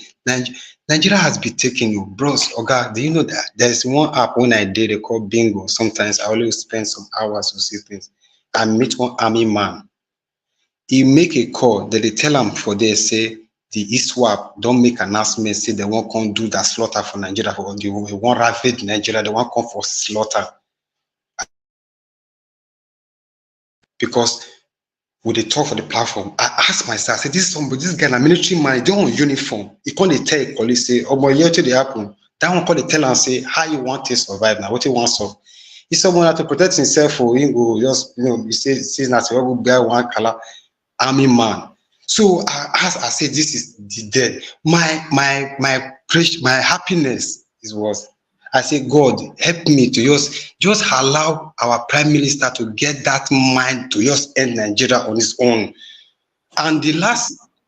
Nigeria has been taking you, bros. Oga, do you know that there's one app when I did it called Bingo? Sometimes I always spend some hours to see things. I meet one army man. He make a call that they tell him for there, say the ISWAP don't make announcement, say they won't come do that slaughter for Nigeria, for they won't ravage Nigeria, they won't come for slaughter. Because when they talk for the platform, I ask myself, I say, this guy, a military man, they on uniform. He can't tell a colleague, say, oh, boy, here to the happen. That one call the tell and say, how you want to survive now? What you want to solve? He someone to protect himself, or he go just, you say, not to guy one color, army man. So as I said, this is the dead. My happiness was, I say, God, help me to just allow our prime minister to get that mind to just end Nigeria on his own. And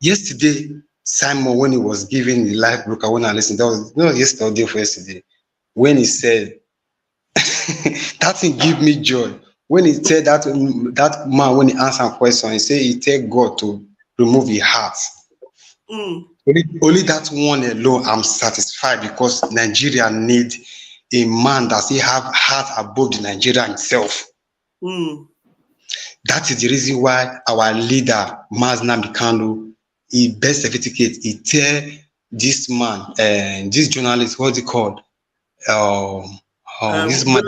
yesterday, Simon, when he was giving the live broker, when I listened, that was not yesterday for yesterday, when he said, that thing give me joy. When he said that man, when he answered a question, he said he tell God to remove his heart. Only that one alone, I'm satisfied, because Nigeria need a man that he have heart above the Nigeria himself. That is the reason why our leader, Mazna Mikano, he birth certificate, he tell this man, this journalist, what's it called? This man,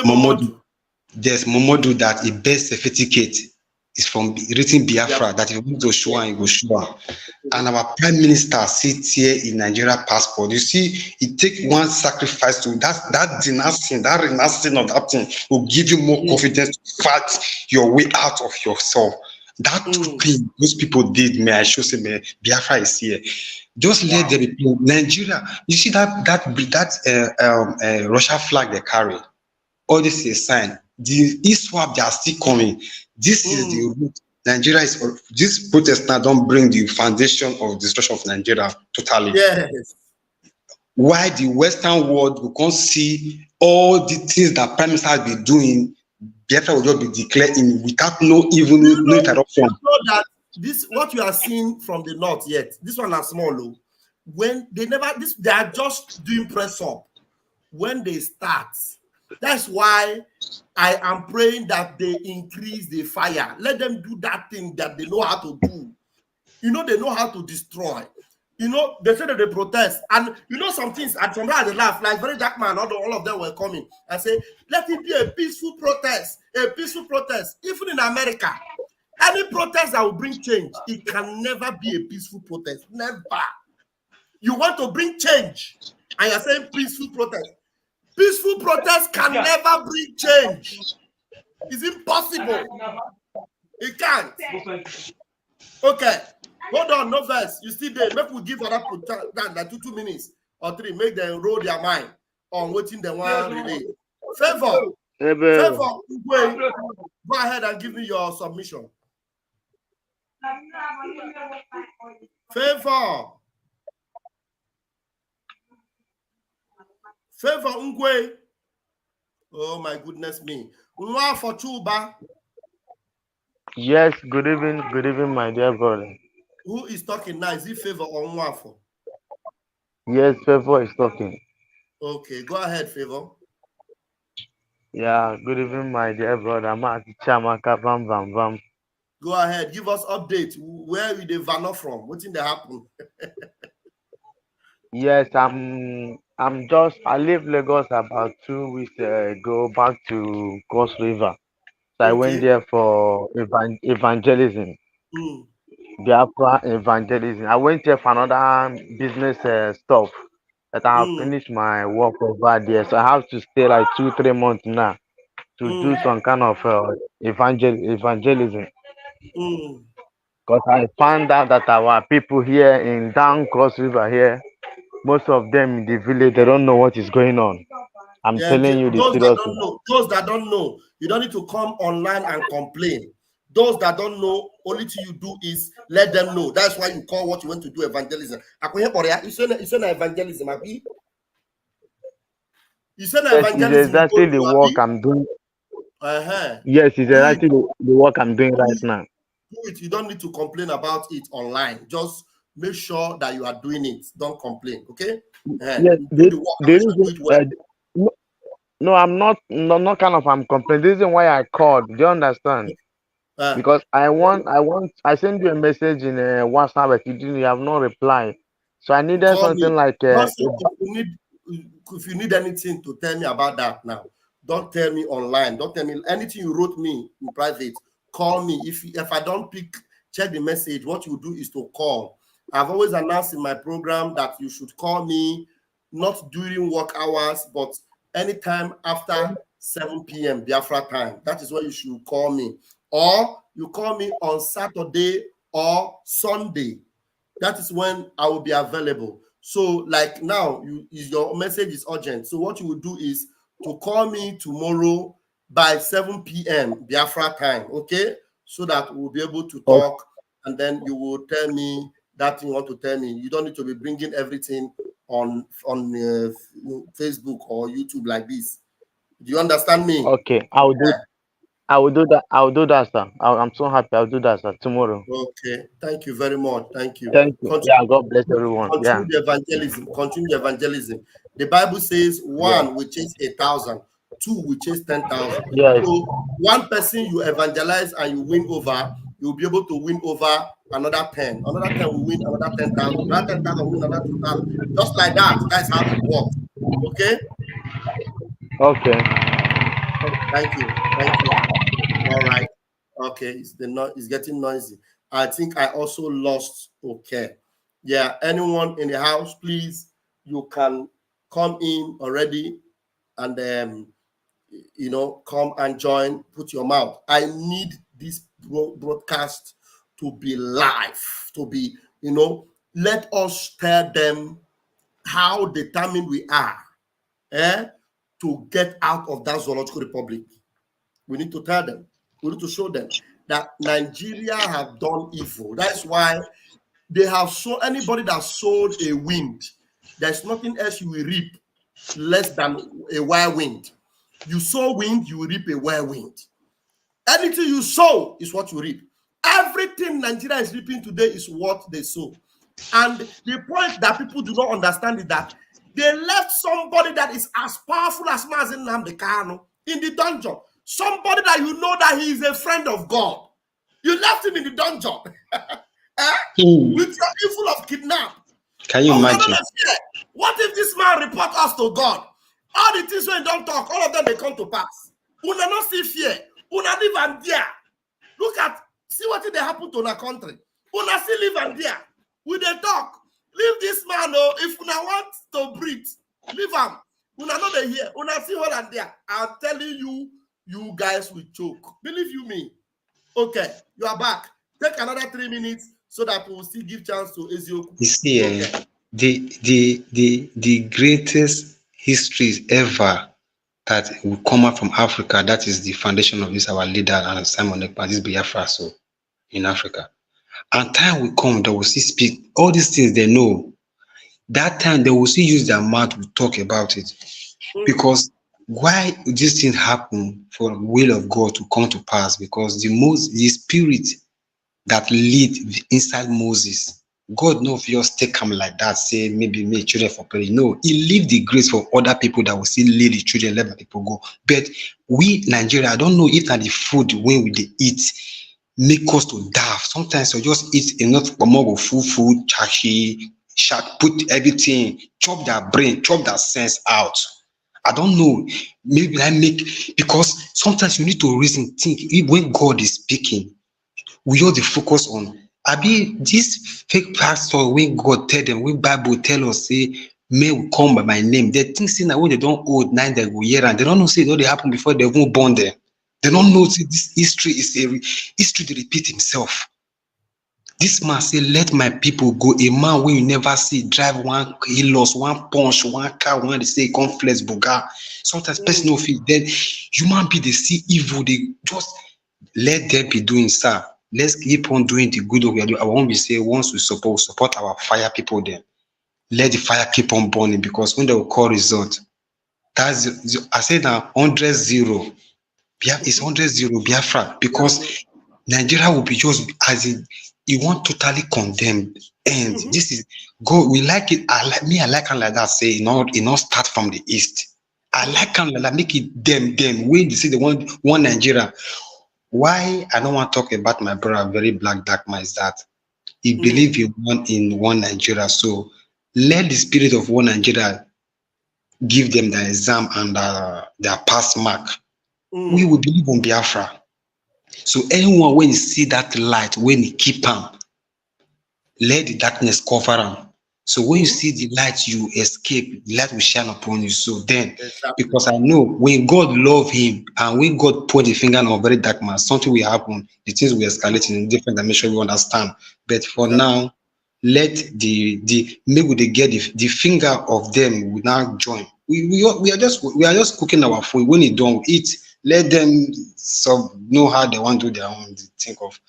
Momodu. There's Momodu, that he birth certificate is from written Biafra, that if you go to show and you go show. And our prime minister sits here in Nigeria passport. You see, it takes one sacrifice to that denouncing, that renouncing of that thing will give you more confidence to fight your way out of yourself. That thing those people did, may I show say, may Biafra is here. Just let them be. Nigeria, you see that Russia flag they carry. All this is a sign. The ISWAP, they are still coming. This is the root. Nigeria is, this protest now don't bring the foundation of destruction of Nigeria totally. Yes. Why the Western world we can't see all the things that Prime Minister has been doing, Biafra will just be declared in without no interruption. You know that this, what you are seeing from the north yet, this one is small low. When they are just doing press up. When they start, that's why I am praying that they increase the fire. Let them do that thing that they know how to do. You know, they know how to destroy. You know, they say that they protest. And you know some things, and from there they laugh, like very dark man, all of them were coming and say, let it be a peaceful protest. A peaceful protest. Even in America, any protest that will bring change, it can never be a peaceful protest. Never. You want to bring change, and you're saying peaceful protest. Peaceful protest can never bring change. It's impossible. It can't. Okay. Hold on, no verse. You still there. Maybe we give other protest like 2 minutes or 3. Make them roll their mind on waiting the one relay. Favor. Go ahead and give me your submission. Favor Ngwe. Oh my goodness me. Nwa for Chuba. Yes, good evening, my dear brother. Who is talking now? Is it Favor or Nwafo? Yes, Favor is talking. Okay, go ahead, Favor. Yeah, good evening, my dear brother. Chamaka, bam, bam, bam. Go ahead, give us update. Where will they van off from? What's in the happen? Yes, I leave Lagos about 2 weeks ago back to Cross River. So I went there for evangelism. Biafra evangelism. I went there for another business stuff. That I have finished my work over there. So I have to stay like 2-3 months now to do some kind of evangelism. Because I found out that our people here in down Cross River here, most of them in the village, they don't know what is going on. I'm telling you the serious. Those that don't know, you don't need to come online and complain. Those that don't know, only thing you do is let them know. That's why you call what you want to do evangelism. You say evangelism, Abi? You say evangelism. It's exactly the work I'm doing. Yes, it's exactly the work I'm doing right now. Do it. You don't need to complain about it online. Just make sure that you are doing it. Don't complain, okay? Yes, no, I'm not kind of I'm complaining. The reason why I called, do you understand? Because I sent you a message in WhatsApp, but you have no reply. So I needed something like if you need anything to tell me about that now, don't tell me online. Don't tell me anything you wrote me in private. Call me. If I don't pick, check the message. What you do is to call. I've always announced in my program that you should call me not during work hours, but anytime after 7 p.m. Biafra time. That is when you should call me. Or you call me on Saturday or Sunday. That is when I will be available. So like now, your message is urgent. So what you will do is to call me tomorrow by 7 p.m. Biafra time, okay? So that we'll be able to talk, and then you will tell me that you want to tell me. You don't need to be bringing everything on Facebook or YouTube like this. Do you understand me? Okay, I will do that. I will do that, sir. I'm so happy. I'll do that, sir, tomorrow. Okay. Thank you very much. Thank you. Thank you. Continue, Yeah, God bless everyone. continue the evangelism. Continue the evangelism. The Bible says one will chase 1,000, two will chase 10,000. Yes. So one person you evangelize and you win over, you'll be able to win over another 10. Another 10 will win another 10,000. Another 10,000 will win another 2,000. Just like that. That's how it works. Okay? Okay. Thank you. Thank you. All right. Okay. It's getting noisy. I think I also lost. Okay. Yeah. Anyone in the house, please, you can come in already and come and join. Put your mouth. I need this broadcast to be live, to be, let us tell them how determined we are to get out of that zoological republic. We need to tell them. We need to show them that Nigeria have done evil. That's why they have sold anybody that sold a wind. There's nothing else you will reap less than a wild wind. You sow wind, you will reap a wild wind. Anything you sow is what you reap. Everything Nigeria is reaping today is what they sow. And the point that people do not understand is that they left somebody that is as powerful as Mazi Nnamdi Kanu in the dungeon. Somebody that you know that he is a friend of God. You left him in the dungeon with your evil of kidnap. Can you imagine? What if this man report us to God? All the things when don't talk, all of them they come to pass. Una not see fear. Una live and there. Look at, see what did they happen to our country. Una still live and there. We they talk. Leave this man, if una want to breathe, leave him. Una know they hear. Una see all and there. I'm telling you, you guys will choke. Believe you me. Okay, you are back. Take another 3 minutes so that we will still give chance to Ezio. You see, the greatest histories ever that will come out from Africa, that is the foundation of this, our leader, and Simon Ekpa, this Biafra, so in Africa. And time will come, they will still speak. All these things they know. That time they will still use their mouth to talk about it. Because why these things happen for the will of God to come to pass? Because the spirit that lead inside Moses, God no just take him like that, say maybe make children for prayer. No, he leave the grace for other people that will still lead the children, let the people go. But we Nigeria, I don't know if that the food when we they eat make us to daft. Sometimes we just eat enough more of food, chashi, put everything, chop their brain, chop their sense out. I don't know. Maybe I make, because sometimes you need to reason, think. When God is speaking, we all the focus on. This fake pastor, when God tell them, when Bible tell us, say, may we come by my name. They think say that when they don't hold 9, they go here, and they don't know say it happen before they won't born them. They don't know say this history is history to repeat himself. This man say, let my people go. A man when you never see drive one, he lost one punch, one car, one they say come flex buga. Sometimes person no feel then human be they see evil, they just let them be doing, sir. Let's keep on doing the good we are doing. I won't be say once we support our fire people then. Let the fire keep on burning, because when they will call result, that's I said now 100-0. It's 100-0 Biafra, because Nigeria will be just as it won't totally condemned. And this is God. We like it. I like it like that. Say, it not start from the east. I like it like that. Make it them. When they say they want one Nigeria. Why I don't want to talk about my brother, very black dark man, is that he believe in one Nigeria. So let the spirit of one Nigeria give them the exam and their pass mark. We will believe on Biafra. So anyone when you see that light, when you keep him, let the darkness cover him. So when you see the light, you escape, the light will shine upon you. So then, because I know when God love him and when God put the finger on a very dark man, something will happen. The things will escalate in different dimension, we understand. But for now, let the maybe they get the finger of them will now join. We are just cooking our food. When it done, we eat. Let them know how they want to do their own. Think of,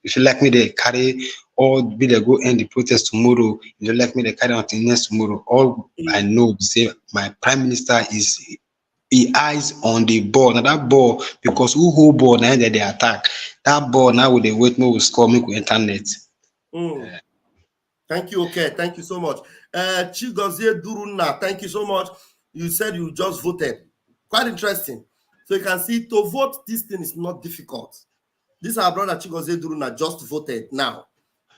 if you like me, they carry, or be they go end the protest tomorrow. If you like me, they carry on till next tomorrow. All I know is say my prime minister is he eyes on the ball. Now that ball, because who hold ball now that they attack. That ball now with the wait more will score me with internet. Thank you. Okay, thank you so much. Chigozie Duruna, thank you so much. You said you just voted. Quite interesting. So you can see to vote, this thing is not difficult. This our brother Chigozie Duruna just voted now.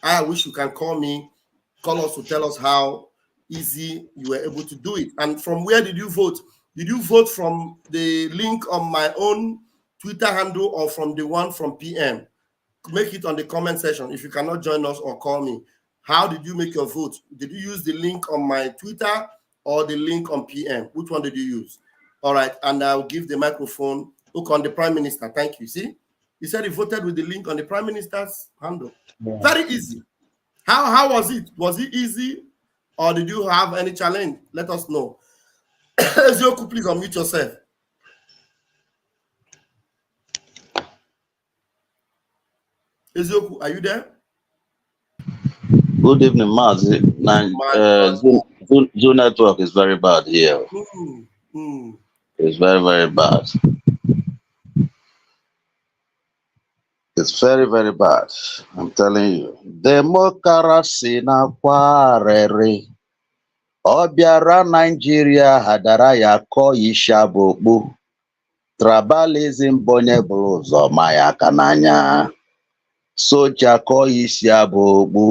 I wish you can call us to tell us how easy you were able to do it. And from where did you vote? Did you vote from the link on my own Twitter handle or from the one from PM? Make it on the comment section if you cannot join us or call me. How did you make your vote? Did you use the link on my Twitter or the link on PM? Which one did you use? All right, and I'll give the microphone. Look on the Prime Minister. Thank you. See, he said he voted with the link on the Prime Minister's handle. Yeah. Very easy. How was it? Was it easy, or did you have any challenge? Let us know. Ezioku, please unmute yourself. Ezioku, are you there? Good evening, Maz. Zoo network is very bad here. It's very, very bad. It's very, very bad. I'm telling you. Democracy na kwarere. Obiara Nigeria hadara ya ko ishabokbu. Tribalism bonye bluzo maya kananya. Soja ko isiabokbu.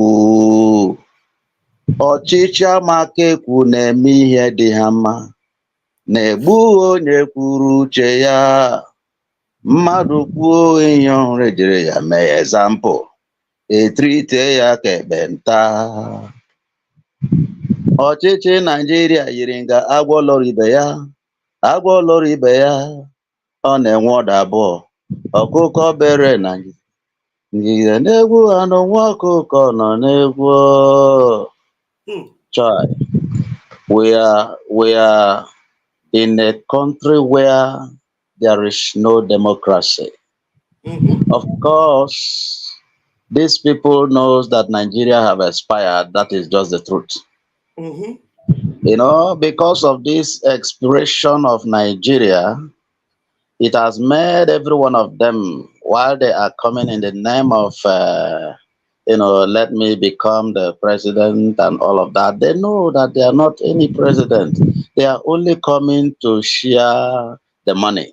Ọchịchị amaka ekwu na-eme ihe dị ha mma. Na-egbu onye kwuru uche ya. Mmadụ kwuo ihe ọhụrụ ejiri ya mee example. Etrite ya ka ekpenta. Ọchịchị Nigeria yiri nga agwọ lọrọ ibe ya. Agwọ lọrọ ibe ya. Ọ na-enwe ọda abụọ. Ọkụkọ bere Nigeria. Ngige na-egwu anụ nwa ọkụkọ nọ na-egwu. Chai. We are in a country where there is no democracy. Of course, these people knows that Nigeria have expired. That is just the truth. You know, because of this expiration of Nigeria, it has made every one of them, while they are coming in the name of, let me become the president and all of that, they know that they are not any president. They are only coming to share the money.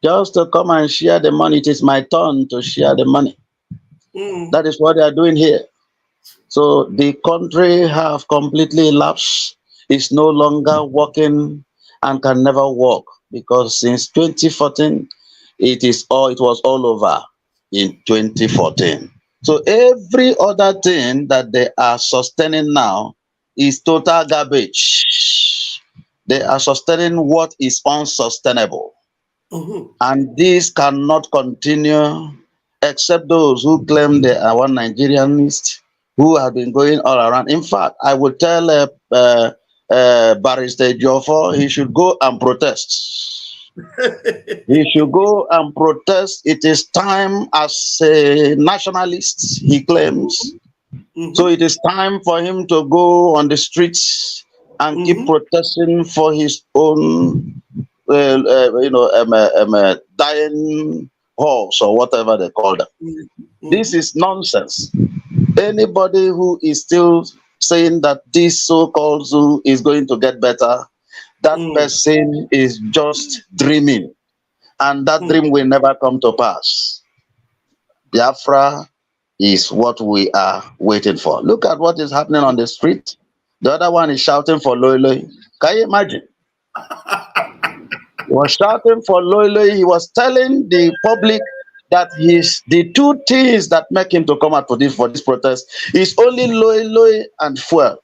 Just to come and share the money. It is my turn to share the money. That is what they are doing here. So the country have completely elapsed. It's no longer working and can never work, because since 2014, it was all over in 2014. So every other thing that they are sustaining now is total garbage. They are sustaining what is unsustainable. And this cannot continue, except those who claim they are one Nigerianists who have been going all around. In fact, I would tell Barrister Joffo he should go and protest. He should go and protest. It is time as a nationalist, he claims. So it is time for him to go on the streets and keep protesting for his own, dying horse or whatever they call them. This is nonsense. Anybody who is still saying that this so-called zoo is going to get better, that person is just dreaming, and that dream will never come to pass. Biafra is what we are waiting for. Look at what is happening on the street. The other one is shouting for Loi Loi. Can you imagine? He was shouting for Loi Loi. He was telling the public that the two things that make him to come out for this protest is only Loi Loi and fuel.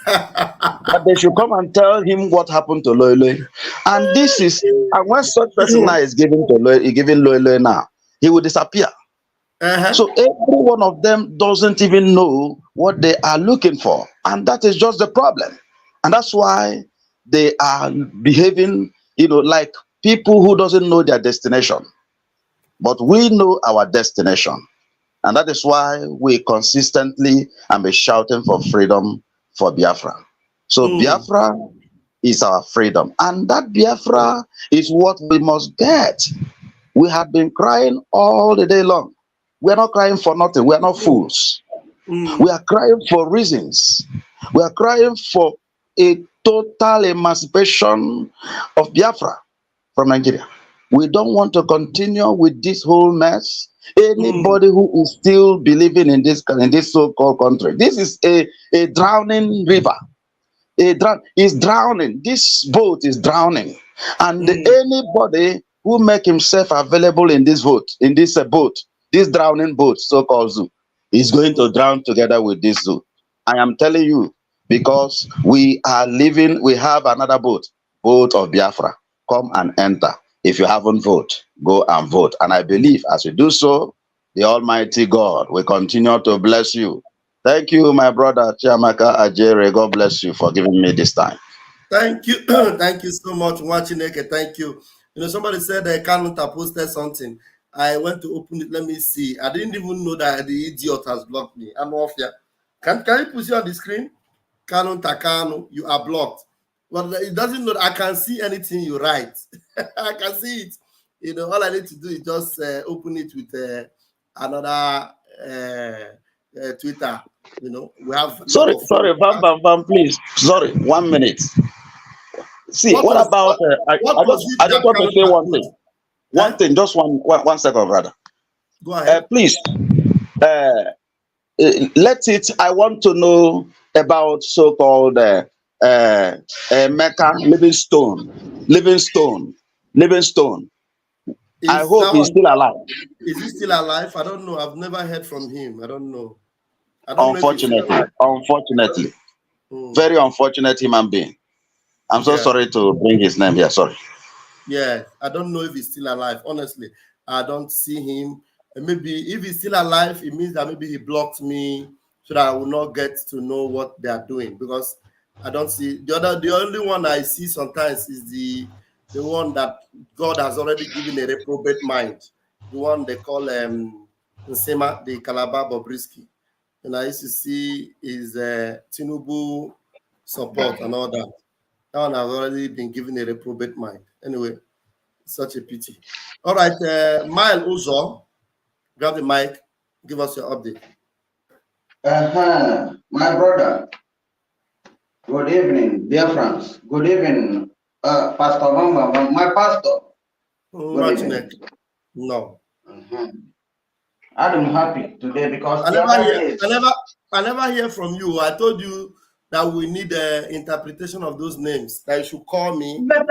But they should come and tell him what happened to Loile. And this is, and when such person now is giving Loile now, he will disappear. So every one of them doesn't even know what they are looking for. And that is just the problem. And that's why they are behaving, like people who doesn't know their destination. But we know our destination. And that is why we consistently be shouting for freedom for Biafra. So Biafra is our freedom. And that Biafra is what we must get. We have been crying all the day long. We are not crying for nothing. We are not fools. We are crying for reasons. We are crying for a total emancipation of Biafra from Nigeria. We don't want to continue with this whole mess. Anybody who is still believing in this so-called country, this is a drowning river. Is drowning. This boat is drowning, and anybody who make himself available in this boat, this drowning boat, so-called zoo, is going to drown together with this zoo. I am telling you, because we are living. We have another boat of Biafra. Come and enter. If you haven't voted, go and vote. And I believe as you do so, the Almighty God will continue to bless you. Thank you, my brother Chiamaka Ajere. God bless you for giving me this time. Thank you. Thank you so much, Wachineke. Thank you. Somebody said Kanuta posted something. I went to open it. Let me see. I didn't even know that the idiot has blocked me. I'm off here. Can you put it on the screen? Kanuta Kanu, you are blocked. Well, it doesn't know that I can see anything you write. I can see it. All I need to do is just open it with another Twitter. We have. Sorry, Bam, please. Sorry, 1 minute. See, what about? I just want to say one thing. One thing, just one second, brother. Go ahead. Please. Let it. I want to know about so-called Mecca Livingstone. I hope he's still alive. Is he still alive? I don't know. I've never heard from him. I don't know. Unfortunately. Very unfortunate human being. I'm so sorry to bring his name here. Sorry. Yeah, I don't know if he's still alive. Honestly, I don't see him. And maybe if he's still alive, it means that maybe he blocked me so that I will not get to know what they are doing, because I don't see the only one I see sometimes is the one that God has already given a reprobate mind. The one they call Nsema, the Calabar Bobrisky. And I used to see his Tinubu support and all that. That one has already been given a reprobate mind. Anyway, such a pity. All right, Mile Uzo, grab the mic, give us your update. My brother. Good evening, dear friends. Good evening, Pastor Mamba, my pastor. No. I'm happy today because I never hear from you. I told you that we need the interpretation of those names. That you should call me. But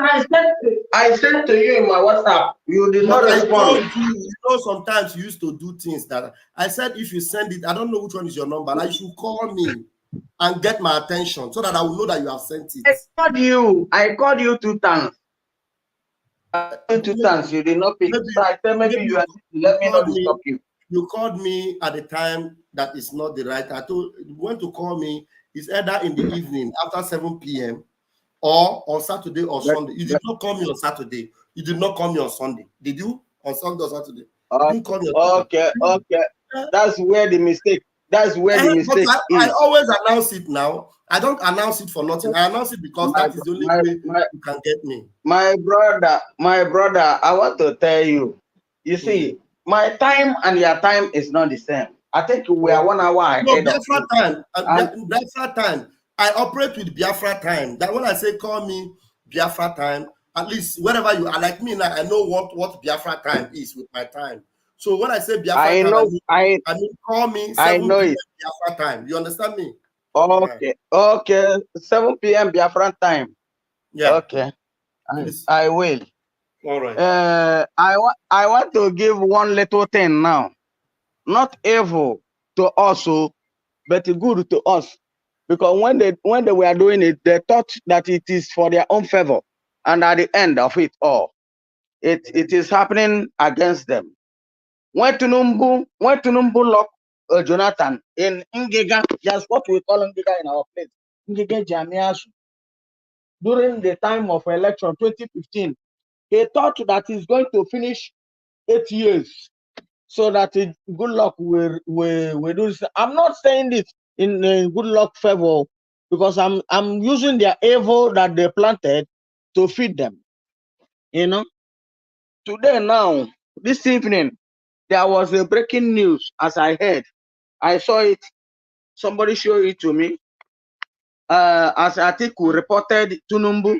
I sent to you in my WhatsApp. You did not respond. Sometimes you used to do things that I said if you send it, I don't know which one is your number. Like, you should call me and get my attention so that I will know that you have sent it. I called you 2 times. 2 times you did not pick. Maybe you let me not disturb you. You called me at the time that is not the right. I told you when to call me is either in the evening after 7 p.m. or on Saturday or Sunday. You did not call me on Saturday. You did not call me on Sunday. Did you? On Sunday or Saturday? You didn't call me on Sunday. Okay. That's where the mistake. That's where the mistake is. I always announce it now. I don't announce it for nothing. I announce it because that is the only way you can get me. My brother, I want to tell you. You see, my time and your time is not the same. I think we are 1 hour ahead. No, Biafra time. Biafra time. I operate with Biafra time. That when I say call me Biafra time, at least wherever you are, like me now, I know what Biafra time is with my time. So when I say Biafra time, I mean call me 7 p.m. Biafra time. You understand me? Okay. 7 p.m. Biafra time. Yeah. Okay. I will. All right. I want to give one little thing now. Not evil to us, but good to us. because when they were doing it, they thought that it is for their own favor, and at the end of it all, it is happening against them. When Tunumbu locked Jonathan in Ngega, that's what we call Ngega in our place, Ngega Jamiasu, during the time of election 2015, he thought that he's going to finish 8 years, so that good luck will do this. I'm not saying this in good luck favor, because I'm using their evil that they planted to feed them. You know, today now, this evening, there was a breaking news. As I heard, I saw it. Somebody showed it to me. As Atiku reported Tunumbu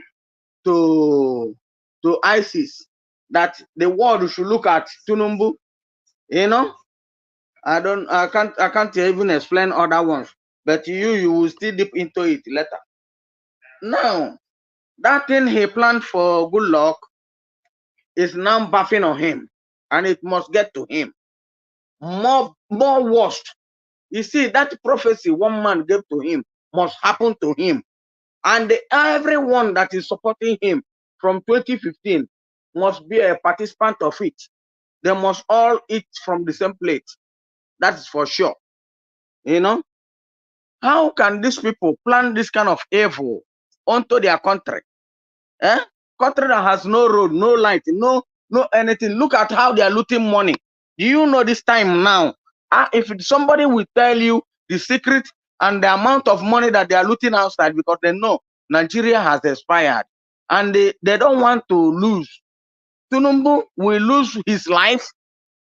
to ISIS, that the world should look at Tunumbu. You know, I can't even explain other ones, but you will still dip into it later. Now, that thing he planned for good luck is now buffing on him, and it must get to him. More worst. You see, that prophecy one man gave to him must happen to him. And everyone that is supporting him from 2015 must be a participant of it. They must all eat from the same plate. That is for sure. You know? How can these people plan this kind of evil onto their country? Country that has no road, no light, no anything. Look at how they are looting money. Do you know this time now? If somebody will tell you the secret and the amount of money that they are looting outside, because they know Nigeria has expired and they don't want to lose. Tunumbu will lose his life.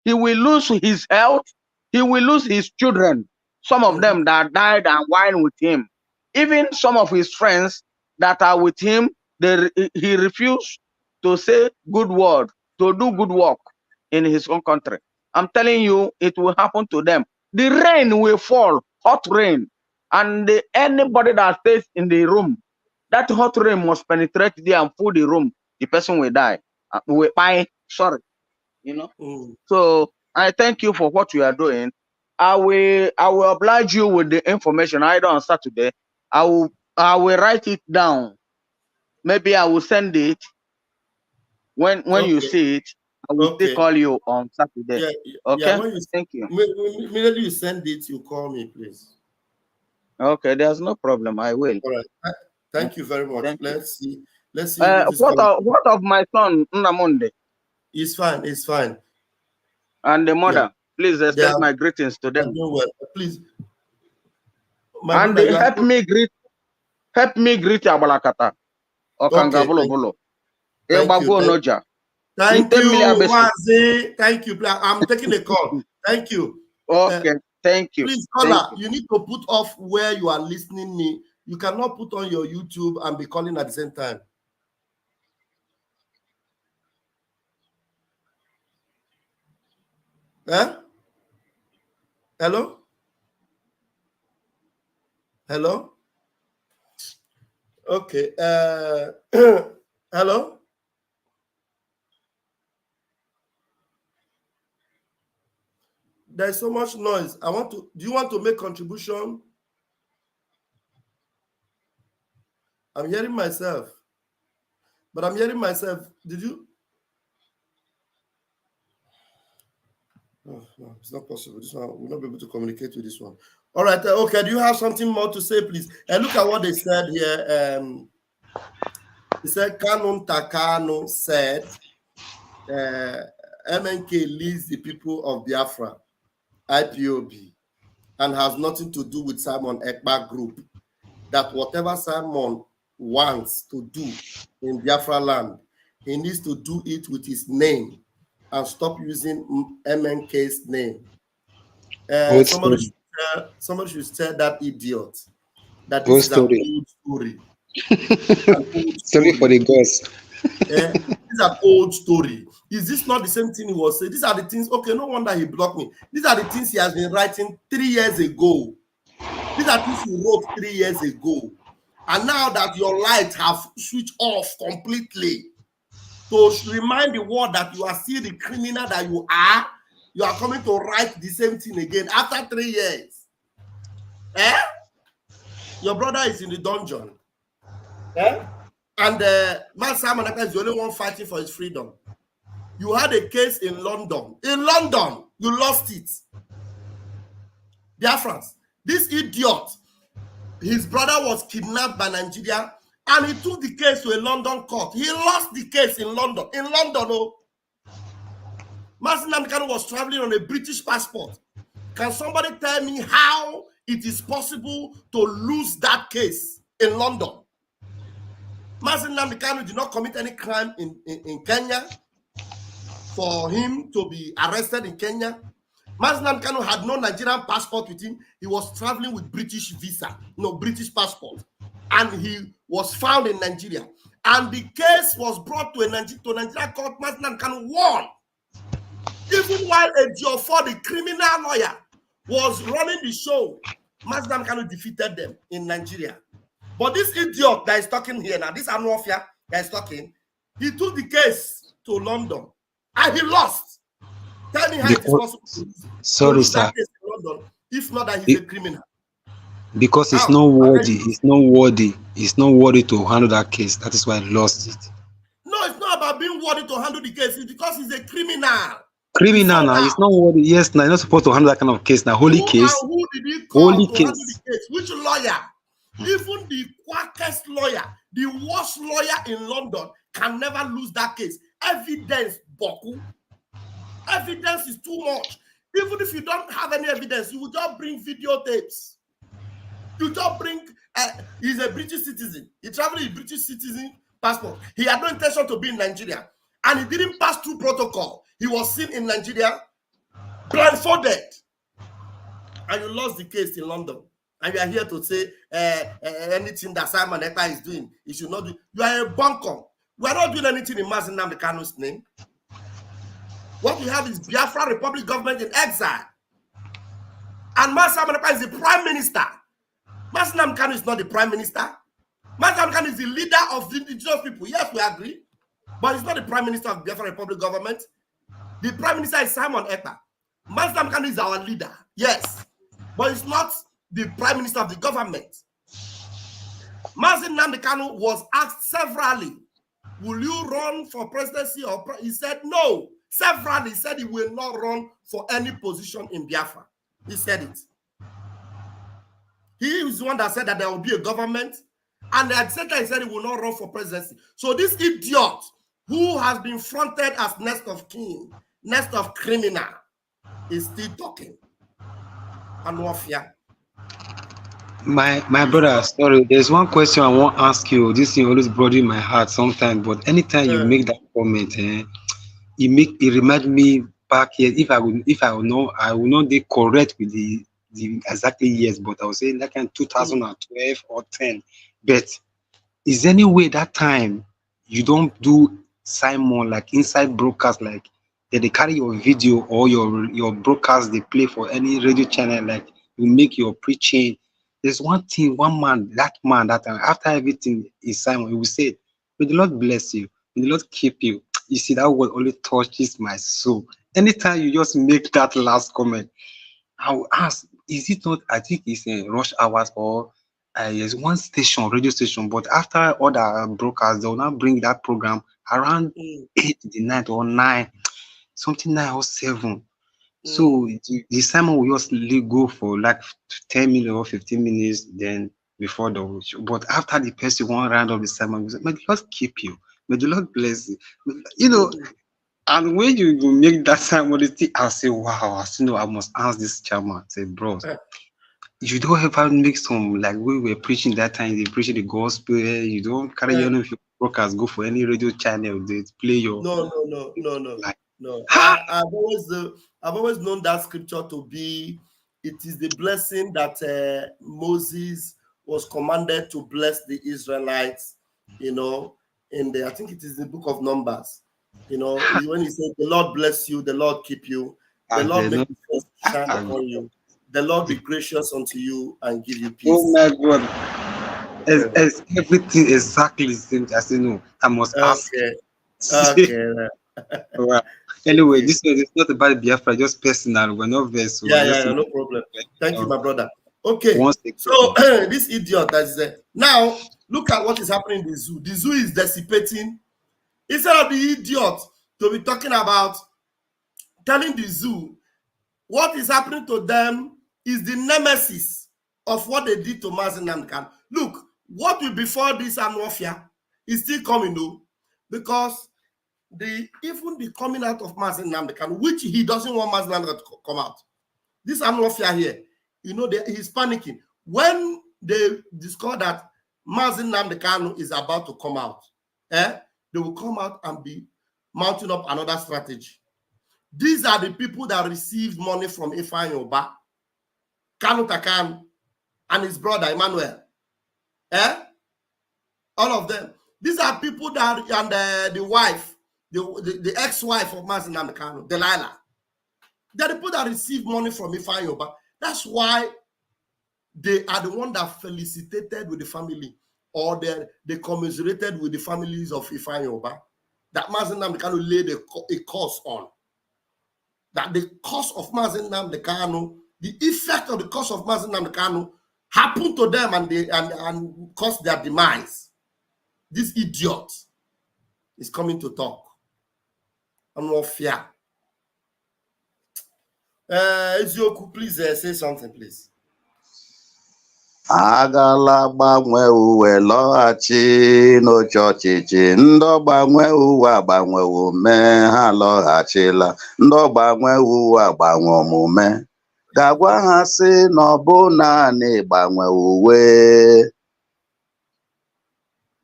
He will lose his health. He will lose his children. Some of them that died and went with him. Even some of his friends that are with him, he refused to say good word, to do good work in his own country. I'm telling you, it will happen to them. The rain will fall, hot rain, and anybody that stays in the room, that hot rain must penetrate there and fill the room. The person will die. Will die. Sorry, you know. So I thank you for what you are doing. I will oblige you with the information. Either on Saturday, I will write it down. Maybe I will send it when you see it. I will still call you on Saturday. Yeah, okay. Thank you. Immediately you send it, you call me, please. Okay, there's no problem. I will. All right. Thank you very much. Let's see. What of my son Nnamundi? It's fine. It's fine. And the mother, please extend my greetings to them. Well, please. And help me greet Abalakata. Okangabolo. Thank you, Wazi. Thank you. I'm taking a call. Thank you. Okay, thank you. Please, caller, you need to put off where you are listening me. You cannot put on your YouTube and be calling at the same time. Hello? Hello? Okay. Hello? There's so much noise. Do you want to make contribution? I'm hearing myself. But I'm hearing myself. Did you? Oh, no, it's not possible. This one, we'll not be able to communicate with this one. All right. Okay. Do you have something more to say, please? And look at what they said here. He said, Kanun Takano said, MNK leads the people of Biafra, IPOB, and has nothing to do with Simon Ekpa Group. That whatever Simon wants to do in Biafra land, he needs to do it with his name and stop using MNK's name. Somebody should tell that idiot that this is an old story. Story for the ghost. This is an old story. Is this not the same thing he was saying? These are the things. Okay, no wonder he blocked me. These are the things he has been writing 3 years ago. These are things he wrote 3 years ago. And now that your lights have switched off completely, to remind the world that you are still the criminal that you are coming to write the same thing again after 3 years. your brother is in the dungeon. And Man Simon Ekpa is the only one fighting for his freedom. You had a case in London. In London, you lost it. Biafrans, this idiot, his brother was kidnapped by Nigeria, and he took the case to a London court. He lost the case in London. In London, oh. Mazi Nnamdi Kanu was traveling on a British passport. Can somebody tell me how it is possible to lose that case in London? Mazi Nnamdi Kanu did not commit any crime in Kenya for him to be arrested in Kenya. Mazi Nnamdi Kanu had no Nigerian passport with him. He was traveling with British visa, no British passport. And he was found in Nigeria. And the case was brought to Nigeria court. Mazi Nnamdi Kanu won. Even while Ejiofor, the criminal lawyer, was running the show, Mazi Nnamdi Kanu defeated them in Nigeria. But this idiot that is talking here now, this Anuofia that is talking, he took the case to London and he lost. Tell me how it is possible to lose that case in London, if not that he's a criminal. Because it's not worthy. It's not worthy. It's not worthy to handle that case. That is why he lost it. No, it's not about being worthy to handle the case. It's because he's a criminal. Criminal now. It's not worthy. Yes, now you're not supposed to handle that kind of case. Now, holy case. Who did he call holy to case. handle the case? Which lawyer? Even the quackest lawyer, the worst lawyer in London, can never lose that case. Evidence, Boku. Evidence is too much. Even if you don't have any evidence, you will just bring videotapes. You just bring, he's a British citizen. He traveled with British citizen passport. He had no intention to be in Nigeria. And he didn't pass through protocol. He was seen in Nigeria, blindfolded. And you lost the case in London. And you are here to say anything that Simon Ekpa is doing, he should not do. You are a bunker. We are not doing anything in Mazi Nnamdi Kanu's name. What we have is Biafra Republic government in exile. And Mazi Nnamdi Ekpa is the prime minister. Mazi Nnamdi Kanu is not the prime minister. Mazi Nnamdi Kanu is the leader of the indigenous people. Yes, we agree. But he's not the prime minister of Biafra Republic government. The prime minister is Simon Ekpa. Mazi Nnamdi Kanu is our leader. Yes. But he's not the prime minister of the government. Mazi Nnamdi Kanu was asked severally, will you run for presidency? He said no. Severally, he said he will not run for any position in Biafra. He said it. He was the one that said that there will be a government, and at the same time he said he will not run for presidency. So this idiot who has been fronted as next of kin, next of criminal, is still talking. Anuofia. My brother, sorry, there's one question I want to ask you. This thing always bothers my heart sometimes, but anytime you make that comment, it reminds me back here. If I will know, I will not be correct with the exactly years, but I was saying that kind 2012 or 10. But is there any way that time you don't do Simon like inside broadcast, like that they carry your video or your broadcast they play for any radio channel, like you make your preaching? There's one thing, that time, after everything is Simon, he will say, may the Lord bless you, may the Lord keep you. You see, that word only touches my soul. Anytime you just make that last comment, I will ask, is it not, I think it's in rush hours or there's one station, radio station, but after other broadcasts, they will not bring that program around 8 the night or 9, something 9 or 7. So the Simon will just go for like 10 minutes or 15 minutes then before the show. But after the person one round of the Simon, may the Lord keep you, may the Lord bless you. You know, and when you make that Simon, I'll say, wow, I must ask this chairman. Say, bro, you don't ever make some, like we were preaching that time, they preach the gospel, you don't carry your broadcast, go for any radio channel, they play your... No. I've always known that scripture to be, it is the blessing that Moses was commanded to bless the Israelites, you know, I think it is the book of Numbers, you know, when he said, the Lord bless you, the Lord keep you, the Lord make his face shine upon you, the Lord be gracious unto you and give you peace. Oh my God. It's everything exactly the same. I say, no, I must ask. Okay. Well, anyway, this is not about Biafra, just personal. We're not very no problem. Thank you, my brother. Okay. So this idiot that is there. Now look at what is happening in the zoo. The zoo is dissipating. Instead of the idiot to be talking about telling the zoo what is happening to them is the nemesis of what they did to Mazi Nnamdi Kanu. Look, what will befall this Anwofia is still coming, though, because even the coming out of Mazi Nnamdi Kanu, which he doesn't want Mazi Nnamdi Kanu to come out. This Anwofia here, you know, he's panicking. When they discover that Mazi Nnamdi Kanu is about to come out, they will come out and be mounting up another strategy. These are the people that received money from Ifeanyi Oba, Kanu Takan, and his brother Emmanuel. All of them. These are people that, and the wife, the ex-wife of Mazi Nnamdi Kanu, Delilah. They're the people that received money from Ifeanyi Oba. That's why they are the one that felicitated with the family, or they commiserated with the families of Ifeanyi Oba, that Mazi Nnamdi Kanu laid a curse on. That the curse of Mazi Nnamdi Kanu, the effect of the curse of Mazi Nnamdi Kanu happened to them and caused their demise. This idiot is coming to talk. I'm not fear. Ezioku, please say something, please. Agala gbanwe uwe lọghachi n'oche ọchịchị, ndị gbanwe uwe agbanwe omume ha lọghachila, ndị gbanwe uwe agbanwe omume ga-agwa ha sị na ọ bụ naanị gbanwe uwe,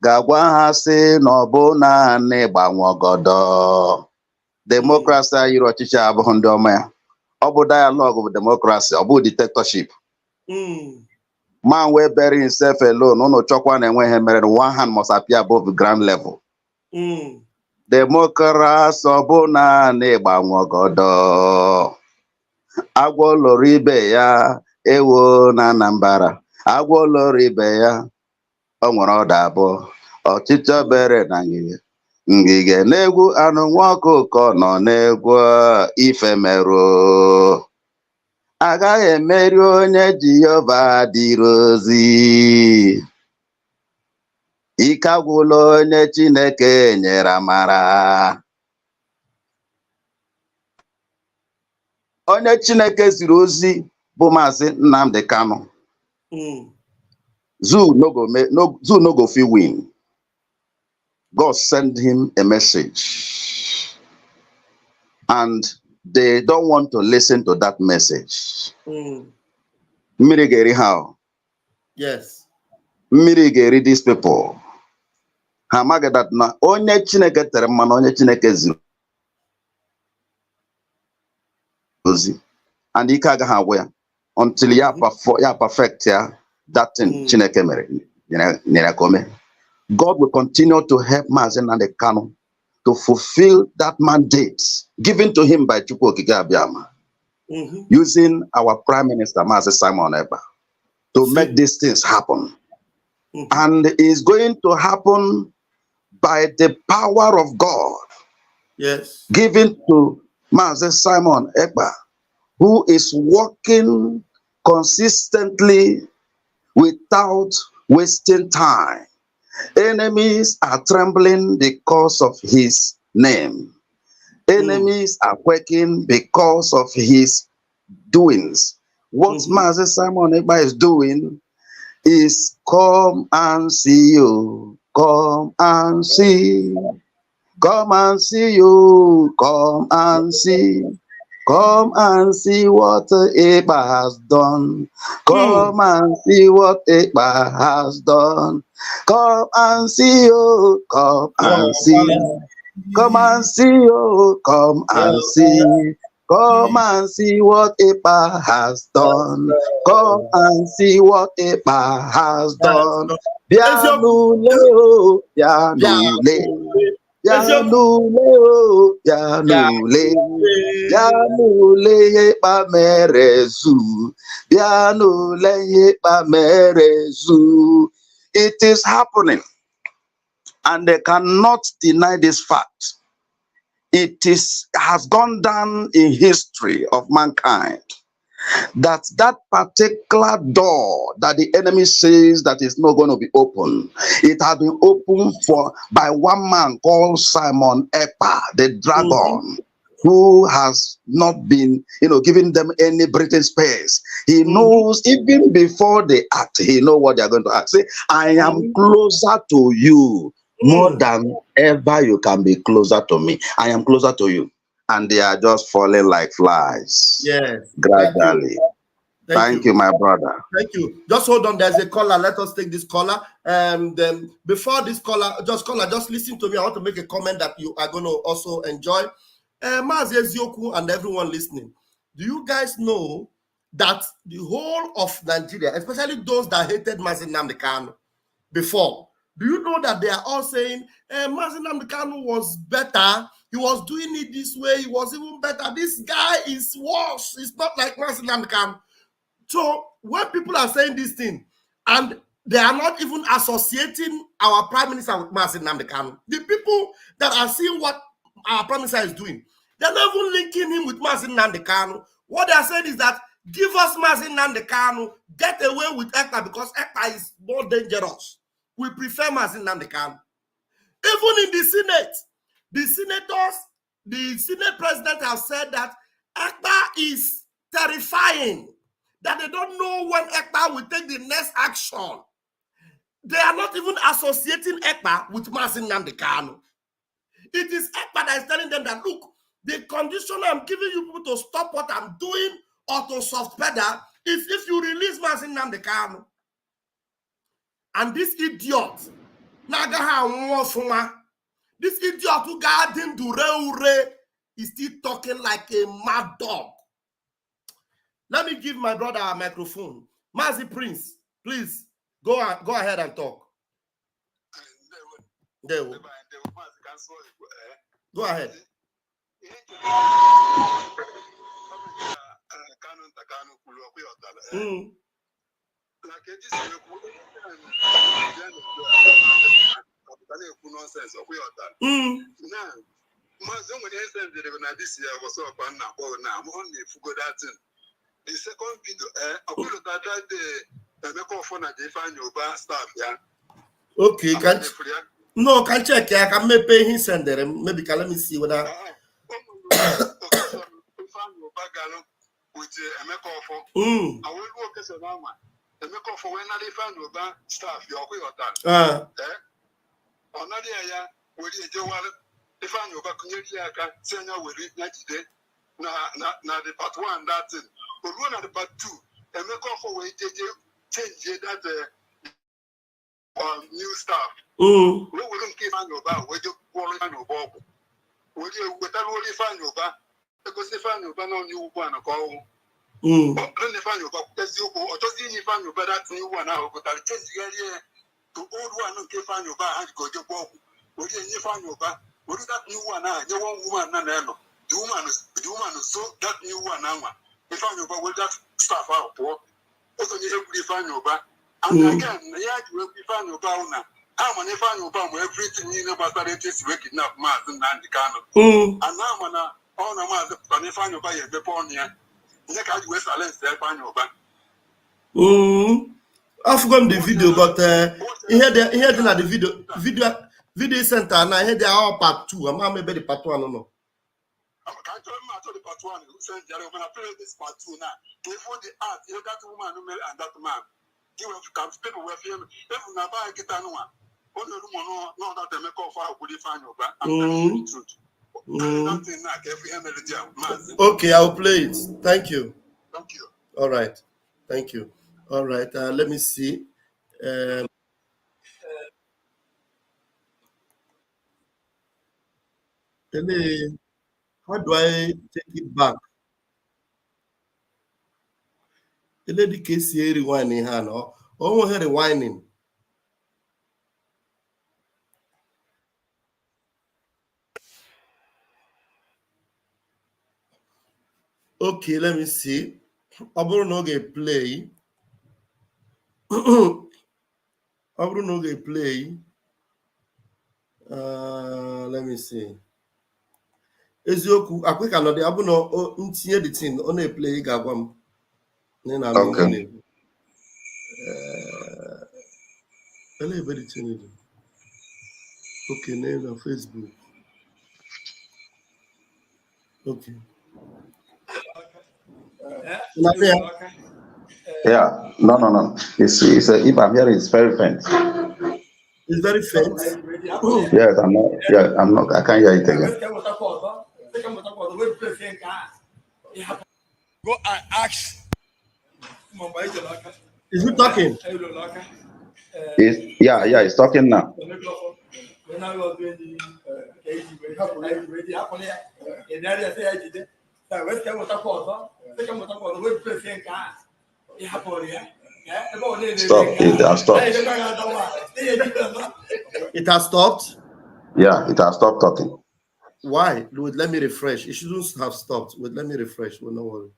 ga-agwa ha sị na ọ bụ naanị gbanwe ọgọdọ. Demokrasi yiri ọchịchị abụghị ndị ọma ya. Ọ bụ dialogue bụ democracy, ọ bụ dictatorship. Man will bury himself alone. No chokwa na enwe mere. One hand must appear above the ground level. Democracy ọ bụ naanị gbanwe ọgọdọ. Agwọ loro ibe ya ewo na Anambra. Agwọ loro ibe ya ọ nwere ọda abụọ. Ọchịchọ bere na ngige. Ngige na-egwu anụ nwa ọkụkọ nọ na-egwu ife merụ. Agaghị emeri onye Jehova dịrị ozi. Ike agwụla onye Chineke nyere amara. Onye Chineke ziri ozi bụ Mazi Nnamdi Kanu. Zoo no go fit win. God sent him a message, and they don't want to listen to that message. Mmiri how? Yes. Mmiri these people. Hamaga that na onye Chineke tere mmanụ, onye Chineke ziri ozi, and ike agaghị agwụ ya until ya perfect ya that thing Chineke mere nyere ka o mee. God will continue to help Mazi Nnamdi Kanu to fulfill that mandate given to him by Chukwu Okike Abiama, using our Prime Minister, Mazi Simon Ekpa, to make these things happen. And it's going to happen by the power of God, yes, given to Mazi Simon Ekpa, who is working consistently without wasting time. Enemies are trembling because of his name. Enemies are quaking because of his doings. What Mazi Simon Ekpa is doing is come and see you. Come and see. Come and see you. Come and see. Come and see what Ekpa has done. Come and see what Ekpa has done. Come and see you. Come and see. Come and see you. Come and see. Come and see what Ekpa has done. Come and see what Ekpa has done. Bianule, Bianule. Bianule, Bianule, Bianule Ekpa merezu, Bianule Ekpa merezu. It is happening, and they cannot deny this fact. It has gone down in history of mankind that particular door that the enemy says that is not going to be open, it has been opened by one man called Simon Ekpa, the dragon, who has not been, giving them any breathing space. He knows even before they act, he knows what they are going to act. Say, I am closer to you more than ever you can be closer to me. I am closer to you. And they are just falling like flies. Yes. Gradually. Thank you, my brother. Thank you. Just hold on. There's a caller. Let us take this caller. Then before this caller, just listen to me. I want to make a comment that you are going to also enjoy. Mazi Ezioku and everyone listening. Do you guys know that the whole of Nigeria, especially those that hated Mazi Nnamdi Kanu before, do you know that they are all saying Mazi Nnamdi Kanu was better? He was doing it this way. He was even better. This guy is worse. It's not like Mazi Nnamdi Kanu. So when people are saying this thing, and they are not even associating our Prime Minister with Mazi Nnamdi Kanu, the people that are seeing what our Prime Minister is doing, they're not even linking him with Mazi Nnamdi Kanu. What they are saying is that give us Mazi Nnamdi Kanu, get away with Ekpa because Ekpa is more dangerous. We prefer Mazi Nnamdi Kanu. Even in the Senate, the senators, the Senate president have said that Ekpa is terrifying, that they don't know when Ekpa will take the next action. They are not even associating Ekpa with Mazi Nnamdi Kanu. It is Ekpa that is telling them that, look, the condition I'm giving you people to stop what I'm doing or to soft pedal is if you release Mazi Nnamdi Kanu. And this idiot, this idiot who got him to Ure is still talking like a mad dog. Let me give my brother a microphone. Mazi Prince, please go ahead and talk. There we go ahead. The second video, okay, can check. I can maybe he send them. Maybe let me see whether. na the part one that thing. But one at the part two, and make off for change that new stuff. We wouldn't keep on your back, where you call on your bob. Would you without really find your back? Because they find your back on you one call. But then they find your back, that's you or just in you find your back, that's new one out, but I'll change the area to old one and keep on your back and go your bob. Would you find your back? Would that new one out? You want woman, no. The woman is so that new one now. If I know about that stuff out, also you have to find your back. And again, yeah, you will be found your bow now. How many find your bow everything you know about that is waking up Mars and Nandy Kano. And now when all the Mars can find your buy the pony, neck out West Alliance, they find your back. I've forgotten the video, but here the video center, and I heard they are all part 2. I'm maybe the part 1 or no. I can't tell the part 1 who said that when I play this part 2 now, before the art, you know that woman and that man. You have to come people with him. If you never get on one, only one know that they make off how would you find your back. I'm telling you the truth. Okay, I'll play it. Thank you. Thank you. All right. Thank you. All right. Let me see. How do I take it back? The lady case here rewinding her no. Oh, her rewinding. Okay, let me see. Play. Play. Let me see. Ezioku, I quick another abuno ntinye the thing on a play gagwam. Okay. Okay, name on Facebook. Okay. Yeah, no. It's if I'm hearing, it's very faint. It's very faint. Yes, I'm not. Yeah, I'm not. I can't hear it again. Go and ask. Is he talking? It's talking now. Stop. It has stopped. It has stopped? Yeah, it has stopped talking. Why? Wait, let me refresh. It shouldn't have stopped. Wait, let me refresh. Well, no worry.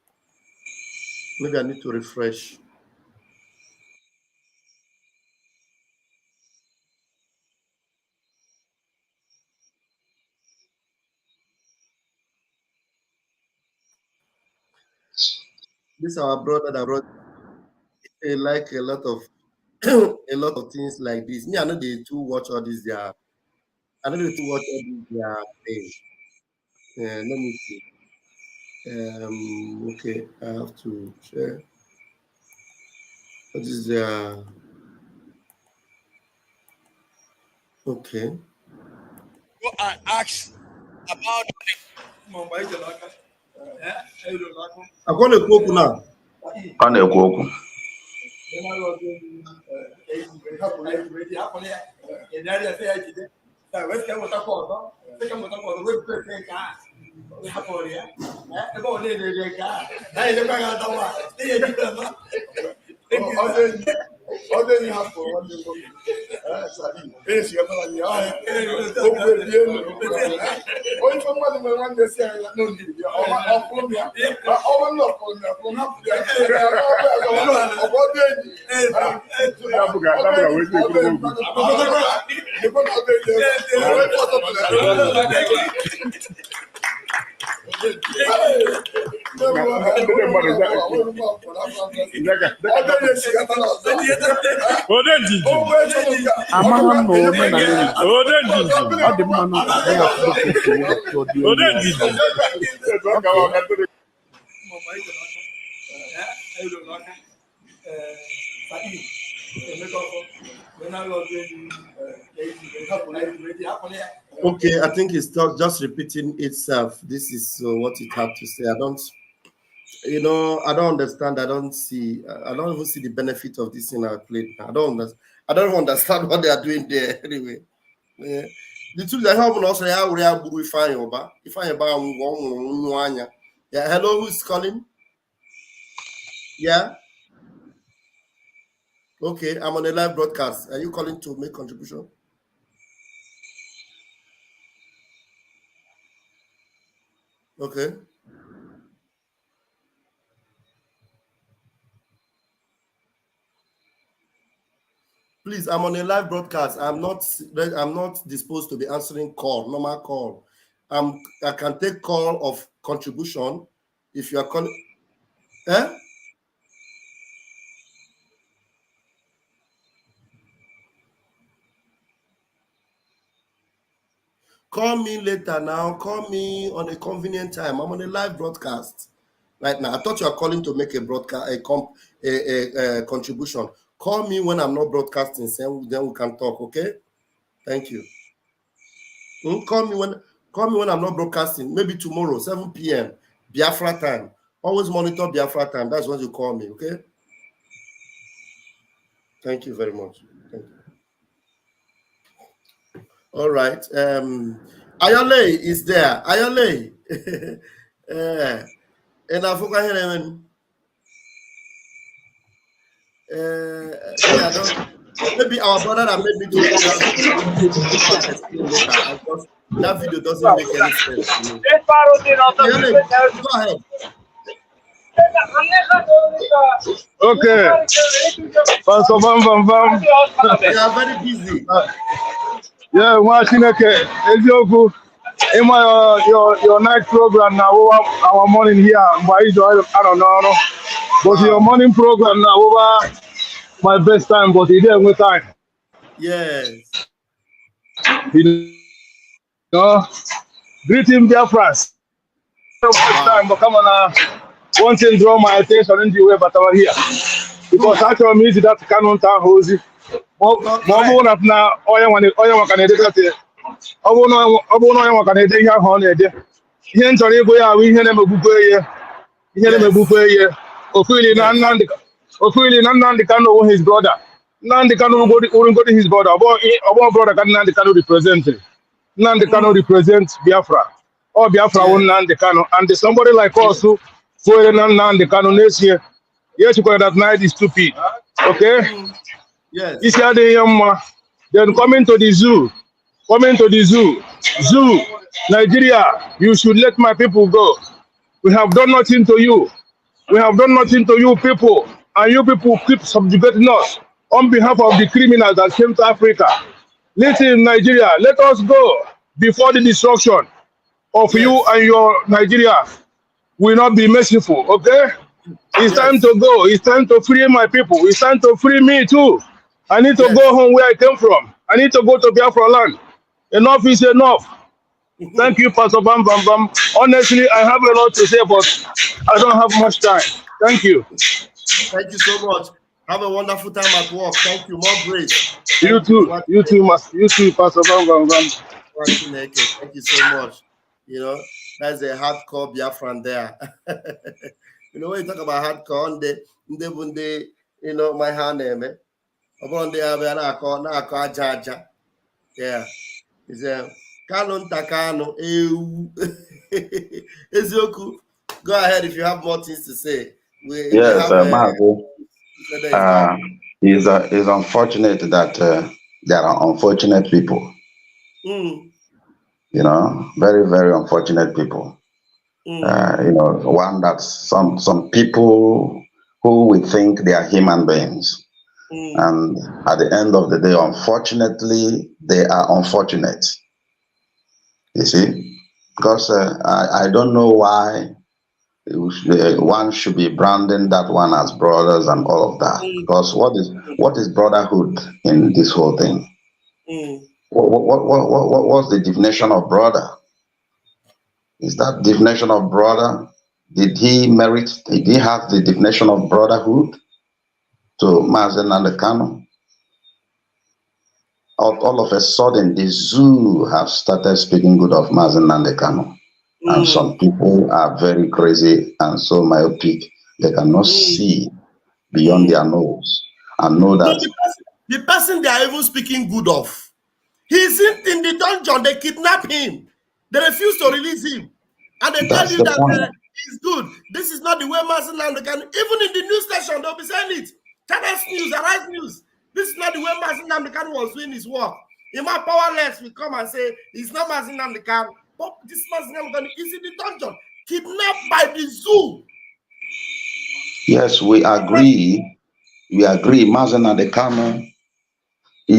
Maybe I need to refresh. This is our brother that brought like a lot of a lot of things like this. Me, I know they too watch all these. I know they too watch all these. Things. Let me see. Okay, I have to share. What is the okay? Go and ask about I'm going to go now. Okay, I think it's just repeating itself. This is what it had to say. I don't understand. I don't even see the benefit of this in our plate. I don't understand what they are doing there anyway. Yeah. The two that have also how we are yeah, hello, who's calling? Yeah. Okay, I'm on a live broadcast. Are you calling to make contribution? Okay. Please, I'm on a live broadcast. I'm not disposed to be answering normal call. I can take call of contribution if you are calling. Call me later now. Call me on a convenient time. I'm on a live broadcast right now. I thought you were calling to make a broadcast, a contribution. Call me when I'm not broadcasting, then we can talk. Okay? Thank you. Call me when I'm not broadcasting. Maybe tomorrow, 7 p.m. Biafra time. Always monitor Biafra time. That's when you call me. Okay? Thank you very much. Thank you. All right. Ayole is there. Ayole. And I forgot maybe our brother that made me do that video doesn't make any sense to me. Ayole, go ahead. Okay. They are very busy. Yeah, watching okay. in my your night program now over our morning here, but I don't know. But your morning program now over my best time, but it didn't with time. Yes. You know, greeting Biafra. Time, but come on, one thing draw my attention in the way, but over here because actually means that canon town hosey. More now, oil can edit that. I won't know what can edit here on it. Here in Torrego, we hear them a book here. Hear them a book here. Ophelia Nandi, Ophelia Nandi can know his brother. Nandi can go to his brother. Our brother can Nandi can represent it. Nandi can represent Biafra. Or Biafra won't Nandi can. And there's somebody like us who go in Nandi can next year. Yes, you call that night is stupid. Okay? Yes. This year then coming to the zoo. Coming to the zoo. Zoo, Nigeria, you should let my people go. We have done nothing to you. We have done nothing to you people. And you people keep subjugating us on behalf of the criminals that came to Africa. Listen, Nigeria, let us go before the destruction of you and your Nigeria will not be merciful, okay? It's time to go. It's time to free my people. It's time to free me too. I need to go home where I came from. I need to go to Biafra land. Enough is enough. Thank you, Pastor Bam Bam Bam. Honestly, I have a lot to say, but I don't have much time. Thank you. Thank you so much. Have a wonderful time at work. Thank you. More grace. You too. You too, Pastor Bam Bam Bam. Thank you so much. You know, that's a hardcore Biafran there. You know, when you talk about hardcore, on the you know, my hand name, upon the Abana, Jaja. Yeah. It's a Canon Takano. Ezoku, go ahead if you have more things to say. Yes, Marco. It's unfortunate that there are unfortunate people. You know, very, very unfortunate people. You know, one that some people who we think they are human beings. And at the end of the day, unfortunately, they are unfortunate. You see? Because I don't know why one should be branding that one as brothers and all of that. Because what is brotherhood in this whole thing? What's the definition of brother? Is that definition of brother? Did he have the definition of brotherhood to Mazen and the Canon? All of a sudden, the zoo have started speaking good of Mazen and the Canon. And some people are very crazy and so myopic, they cannot see beyond their nose and know that. The person they are even speaking good of, he's in the dungeon, they kidnap him. They refuse to release him. And they tell you that he's good. This is not the way Mazen and the Canon, even in the news station, they'll be saying it. Channels News, Arise News. This is not the way Mazen and the Canon was doing his work. Ima Powerless will come and say, it's not Mazen and the Canon. But this man is in the dungeon, kidnapped by the zoo. Yes, we agree. We agree. Mazen and the Canon he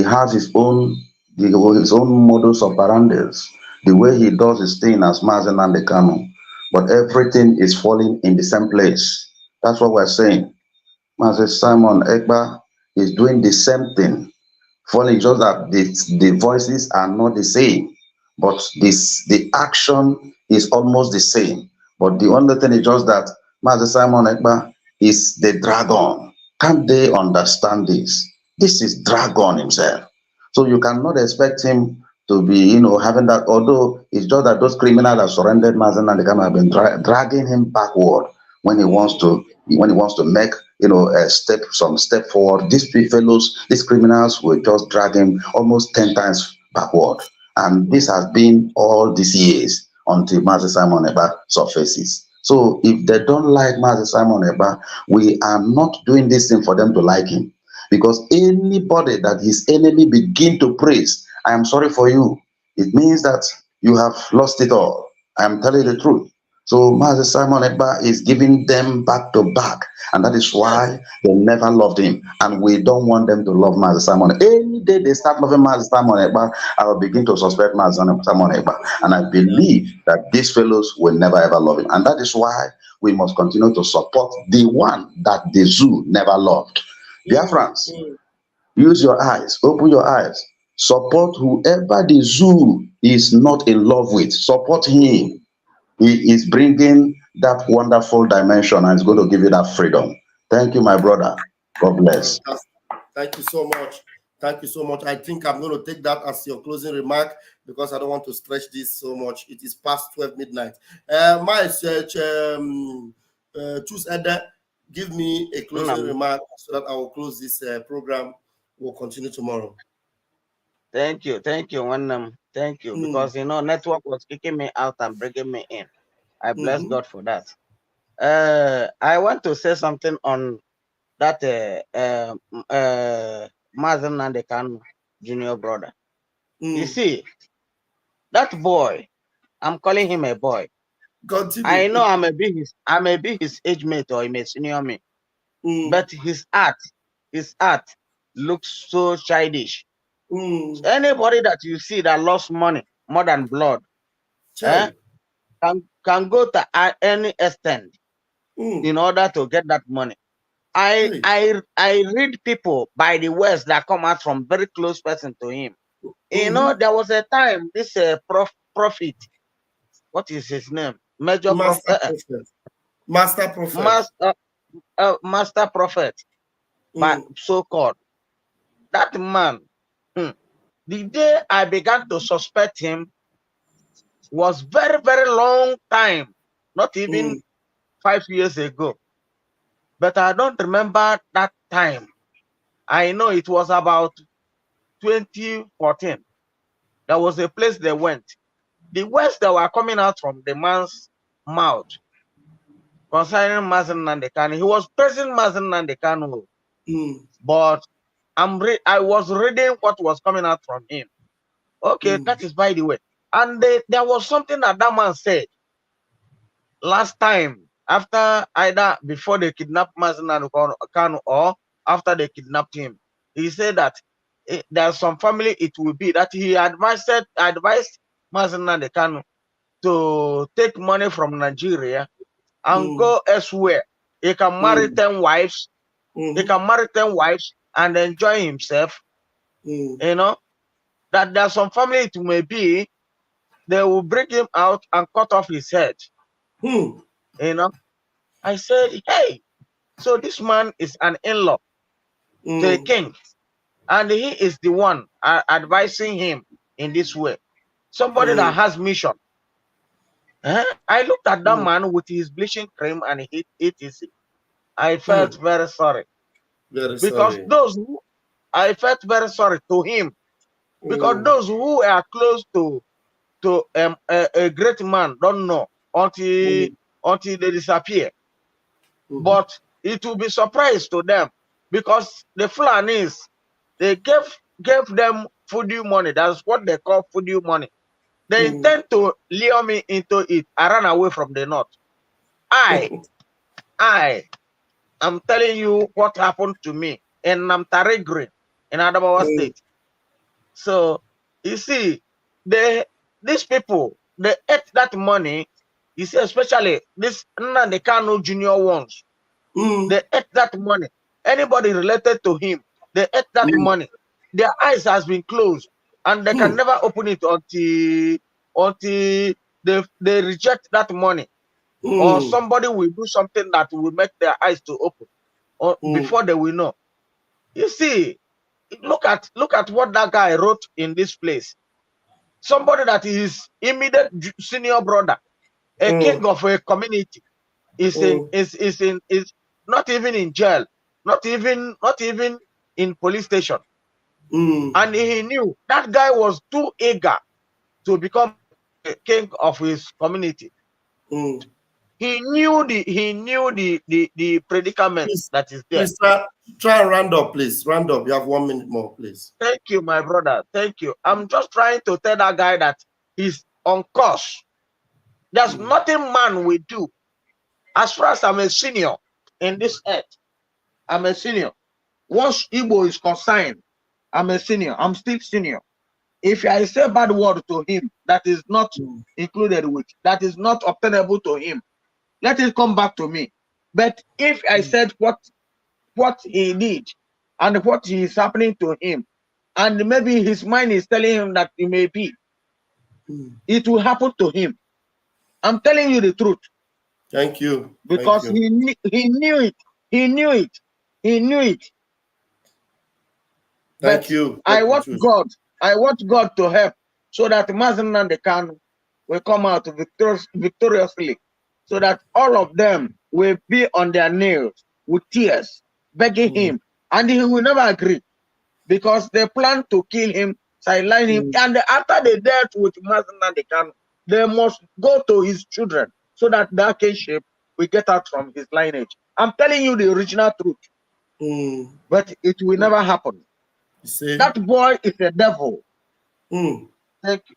has his own modus operandi, the way he does his thing as Mazen and the Canon. But everything is falling in the same place. That's what we're saying. Mazen Simon Ekpa is doing the same thing. Falling just that the voices are not the same. But the action is almost the same. But the only thing is just that Master Simon Ekpa is the dragon. Can't they understand this? This is dragon himself. So you cannot expect him to be, you know, having that, although it's just that those criminals that surrendered Mazen and the Canon have been dragging him backward when he wants to make, you know, some step forward. These criminals will just drag him almost 10 times backward. And this has been all these years until Master Simon Ekpa surfaces. So if they don't like Master Simon Ekpa, we are not doing this thing for them to like him. Because anybody that his enemy begin to praise, I am sorry for you, it means that you have lost it all. I am telling you the truth. So Master Simon Ekpa is giving them back to back, and that is why they never loved him. And we don't want them to love Master Simon. Any day they start loving Master Simon Ekpa, I will begin to suspect Master Simon Ekpa. And I believe that these fellows will never ever love him. And that is why we must continue to support the one that the zoo never loved. Biafrans, use your eyes, open your eyes. Support whoever the zoo is not in love with. Support him. He is bringing that wonderful dimension and is going to give you that freedom. Thank you, my brother. God bless. Thank you so much. Thank you so much. I think I'm going to take that as your closing remark because I don't want to stretch this so much. It is past 12 midnight. Choose Eda, give me a closing remark so that I will close this program. We'll continue tomorrow. Thank you. Thank you, thank you. Because, network was kicking me out and bringing me in. I bless God for that. I want to say something on that Mazen Nandekan junior brother. You see, that boy, I'm calling him a boy. Continue. I know I may be his age mate or he may senior me. But his art looks so childish. Anybody that you see that lost money more than blood can go to any extent in order to get that money. I read people by the words that come out from very close person to him. There was a time this prophet, what is his name? Master prophet, but so-called. That man, the day I began to suspect him was very, very long time, not even 5 years ago. But I don't remember that time. I know it was about 2014. There was a place they went. The words that were coming out from the man's mouth concerning Mazen Nandekano, he was praising Mazen Nandekano, but I was reading what was coming out from him. Okay, that is by the way. And there was something that man said last time, after either before they kidnapped Mazen Nandekano or after they kidnapped him. He said that there's some family it will be that he advised Mazen Nandekano to take money from Nigeria and go elsewhere. He can marry 10 wives. He can marry 10 wives and enjoy himself. That there's some family it may be, they will bring him out and cut off his head. I said, hey, so this man is an in-law to the king, and he is the one advising him in this way. Somebody that has mission. I looked at that man with his bleaching cream and etc. I felt very sorry. I felt very sorry to him, because those who are close to a great man don't know until they disappear. But it will be surprise to them, because the Fulanis, they gave them foodie money. That's what they call foodie money. They intend to lure me into it. I ran away from the north. I am telling you what happened to me in Namtare Green in Adamawa State. So you see, these people, they ate that money. You see, especially this Nnamdi junior ones, they ate that money. Anybody related to him, they ate that money. Their eyes has been closed, and they can never open it until they reject that money, or somebody will do something that will make their eyes to open, or before they will know. You see, look at what that guy wrote in this place. Somebody that is immediate senior brother, a king of a community, is not even in jail, not even in police station. And he knew that guy was too eager to become a king of his community. He knew the predicament that is there. Please try and round up, please. Round up. You have 1 minute more, please. Thank you, my brother. Thank you. I'm just trying to tell that guy that he's on course. There's nothing man will do. As far as I'm a senior in this earth, I'm a senior. Once Igbo is concerned, I'm a senior. I'm still senior. If I say bad word to him, that is not included with, that is not obtainable to him, let it come back to me. But if I said what he did and what is happening to him, and maybe his mind is telling him that it may be, it will happen to him. I'm telling you the truth. Thank you. Because Thank you. He knew it. He knew it. He knew it. Thank you. I want God to help so that Mazen and the Khan will come out victoriously, so that all of them will be on their knees with tears, begging him, and he will never agree, because they plan to kill him, sideline him, and after the death with Mazen and the Khan, they must go to his children so that that kinship will get out from his lineage. I'm telling you the original truth, but it will never happen. That boy is a devil. Thank you.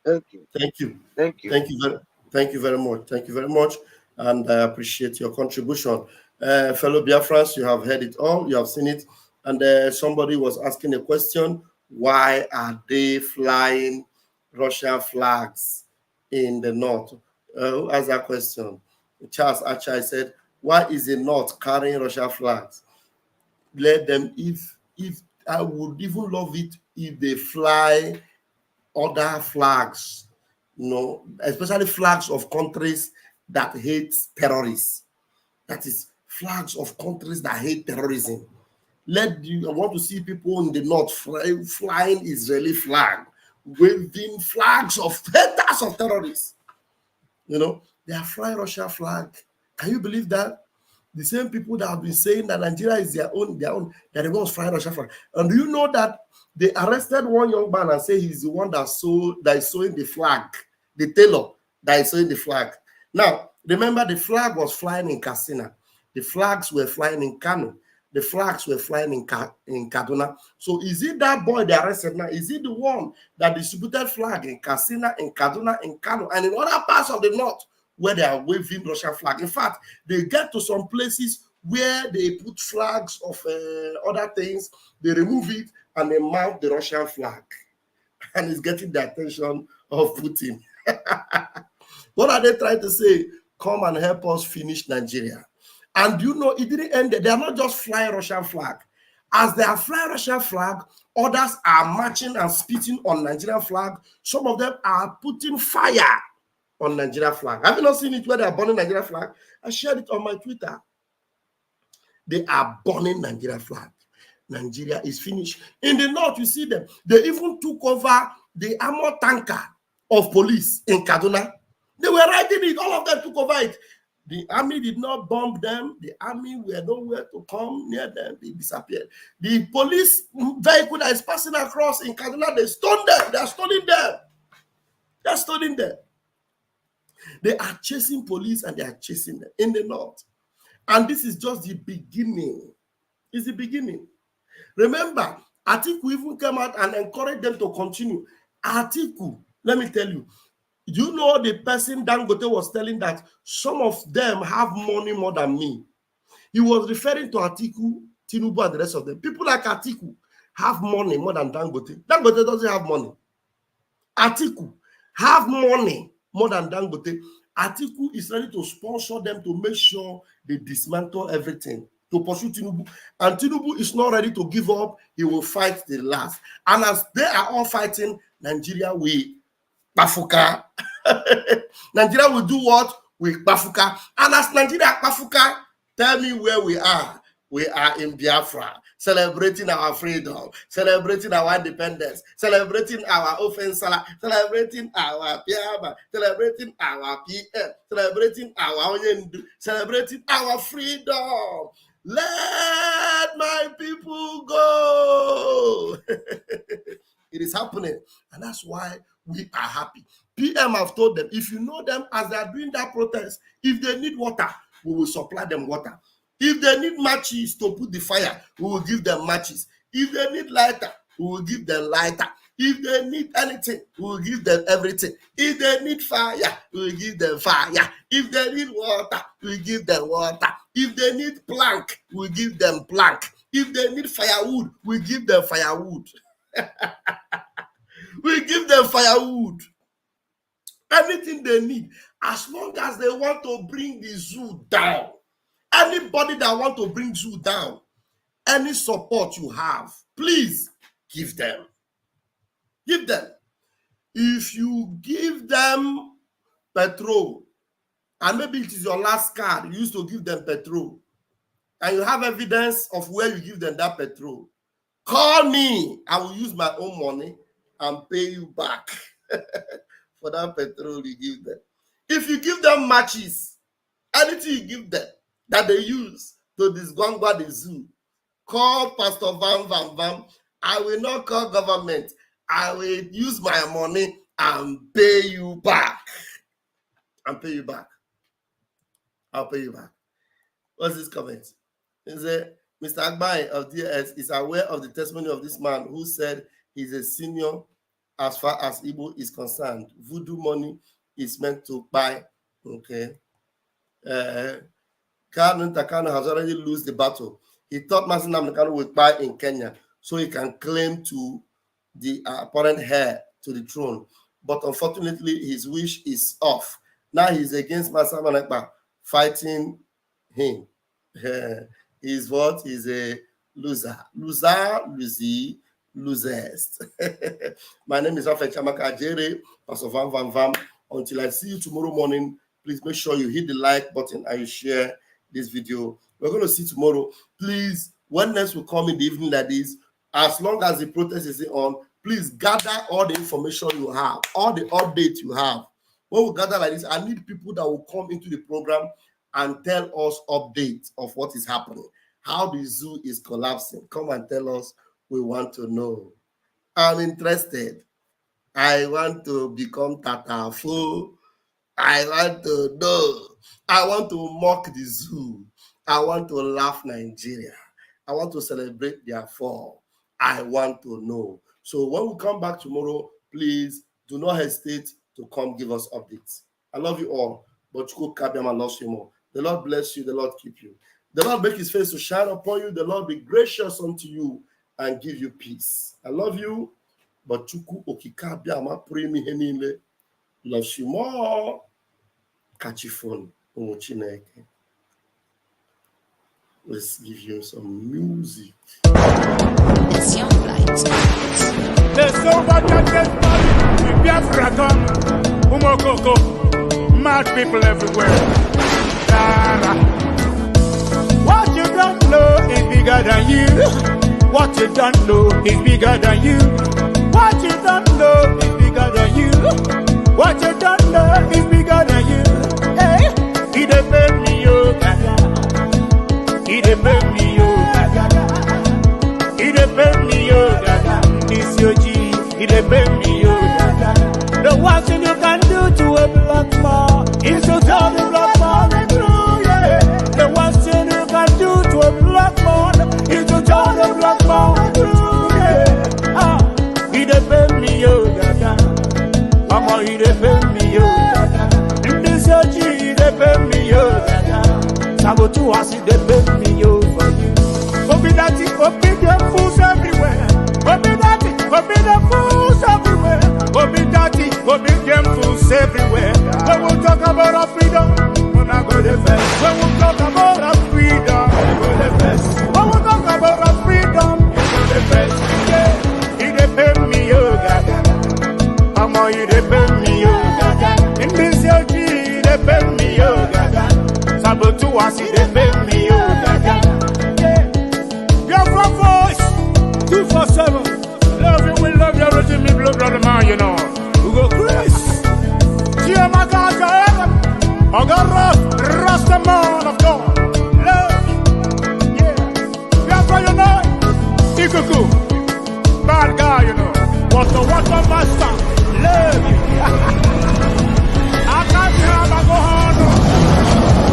Thank you. Thank you. Thank you. Thank you very much. Thank you very much. And I appreciate your contribution. Fellow Biafrans, you have heard it all. You have seen it. And somebody was asking a question. Why are they flying Russian flags in the north? Who asked that question? Charles Achai said, why is the north carrying Russian flags? Let them, if I would even love it if they fly other flags, especially flags of countries that hate terrorists. That is, flags of countries that hate terrorism. I want to see people in the north flying Israeli flag, waving flags of haters of terrorists. They are flying Russia flag. Can you believe that? The same people that have been saying that Nigeria is their own, they're the ones flying Russia flag. And do you know that they arrested one young man and say he's the one that is sewing the flag, the tailor that is sewing the flag. Now, remember, the flag was flying in Katsina. The flags were flying in Kano. The flags were flying in Kaduna. So is it that boy they arrested now? Is it the one that distributed flag in Katsina, in Kaduna, in Kano, and in other parts of the north where they are waving Russian flag? In fact, they get to some places where they put flags of other things, they remove it, and they mount the Russian flag. And it's getting the attention of Putin. What are they trying to say? Come and help us finish Nigeria. And it didn't end there. They are not just flying Russian flag. As they are flying Russian flag, others are marching and spitting on Nigerian flag. Some of them are putting fire on Nigerian flag. Have you not seen it where they are burning Nigerian flag? I shared it on my Twitter. They are burning Nigerian flag. Nigeria is finished. In the north, you see them. They even took over the armor tanker of police in Kaduna. They were riding it. All of them took over it. The army did not bomb them. The army were nowhere to come near them. They disappeared. The police vehicle that is passing across in Kaduna, they stoned them. They are stoning them. They are stoning them. They are chasing police and they are chasing them in the north. And this is just the beginning. It's the beginning. Remember, Atiku even came out and encouraged them to continue. Atiku, let me tell you, you know the person Dangote was telling that some of them have money more than me. He was referring to Atiku, Tinubu, and the rest of them. People like Atiku have money more than Dangote. Dangote doesn't have money. Atiku have money more than Dangote. Atiku is ready to sponsor them to make sure they dismantle everything to pursue Tinubu. And Tinubu is not ready to give up. He will fight the last. And as they are all fighting, Nigeria will Bafuka. Nigeria will do what? With Bafuka. And as Nigeria Bafuka, tell me where we are. We are in Biafra, celebrating our freedom, celebrating our independence, celebrating our offense, celebrating our Piaba, celebrating our PM, celebrating our Onyendu, celebrating our freedom. Let my people go. It is happening. And that's why we are happy. PM have told them, if you know them as they are doing that protest, if they need water, we will supply them water. If they need matches to put the fire, we will give them matches. If they need lighter, we will give them lighter. If they need anything, we will give them everything. If they need fire, we will give them fire. If they need water, we will give them water. If they need plank, we will give them plank. If they need firewood, we give them firewood. We give them firewood. Anything they need, as long as they want to bring the zoo down. Anybody that want to bring zoo down, any support you have, please give them. Give them. If you give them petrol, and maybe it is your last card, you used to give them petrol, and you have evidence of where you give them that petrol, call me. I will use my own money and pay you back for that petrol you give them. If you give them matches, anything you give them that they use to disgwangwa the zoo, call Pastor Vam. I will not call government. I will use my money and pay you back. I'll pay you back. What's this comment? Is it Mr. Agbai of DS is aware of the testimony of this man who said he's a senior as far as Igbo is concerned. Voodoo money is meant to buy. Okay. Kanu Takano has already lost the battle. He thought Masin Namdekano would buy in Kenya so he can claim to the apparent heir to the throne. But unfortunately, his wish is off. Now he's against Masin Namdekano, fighting him. He's what? He's a loser. Losers. My name is Rafael Chamaka Ajere, Pastor Vam. Until I see you tomorrow morning, please make sure you hit the like button and you share this video. We're going to see tomorrow. Please, when next will come in the evening like this, as long as the protest is on, please gather all the information you have, all the updates you have. When we gather like this, I need people that will come into the program and tell us updates of what is happening, how the zoo is collapsing. Come and tell us. We want to know. I'm interested. I want to become Tatafo. I want to know. I want to mock the zoo. I want to laugh Nigeria. I want to celebrate their fall. I want to know. So when we come back tomorrow, please do not hesitate to come give us updates. I love you all. But Kabiama loves you more. The Lord bless you. The Lord keep you. The Lord make his face to shine upon you. The Lord be gracious unto you and give you peace. I love you. But Chuku Okikabiama Primi Henile loves you more. Catch your phone. Let's give you some music. It's your flight. There's so much that gets married in Biafra come. Umokoko. Mad people everywhere. What you don't know is bigger than you. What you don't know is bigger than you. What you don't know is bigger than you. What you don't know is bigger than you. Hey, he depend me, yo, gaga. He depend me, yo, gaga. He depend me, yo, gaga. This your G. He depend me, yo, gaga. The one thing you can do to a black man is to tell the black man the truth, yeah. The one thing you can do to a black man is to tell the black man the truth, yeah. He depend me, yo, gaga. Mama, he depend me, yo, gaga. In this your G, he depend me, yo, gaga. Sabotu has he depend me, yo, for you. Obi that it, obi them fools everywhere. Obi that it, obi them fools everywhere. Obi that it, obi them fools everywhere. When we talk about our freedom, we're not going to face. When we talk about our freedom, we're going to face. When we talk about our freedom, we're going to face. Yeah, he depend me, yo, gaga. Mama, he depend me, yo, gaga. In this your G, he depend me, yo, gaga. Sabotu was he depend me, yo, gaga. Biafra voice 247. Love you, we love you, everything me blood, brother man, you know. We go Chris. Chiamaka, Ogara, Rasta man of God. Love you. Yeah. Biafra, you know. Ikuku. Bad guy, you know. Water master. Love you. I can't have a go on.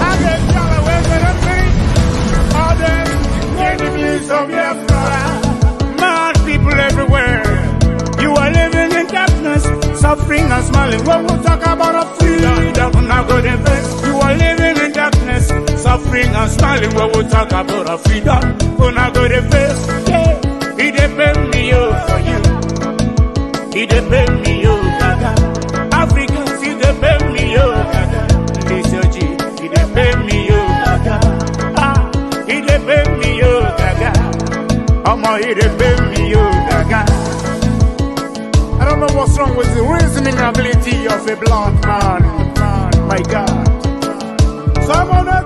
I get y'all away with a thing. All them enemies of Biafra. Mad people everywhere. smiling when we talk about our freedom. Now go the best. You are living in darkness, suffering and smiling when we talk about our freedom. Now go the best. Yeah, he depend me for you. He depend me gaga. Africans, he depend me gaga. Listen, G, he depend me gaga. Ah, he depend me gaga. He depend me gaga. I don't know what's wrong with the reasoning ability of a blonde man. My God. So I'm on that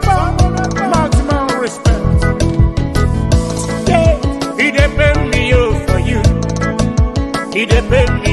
maximum respect. Yeah, he depend me for you. He depend me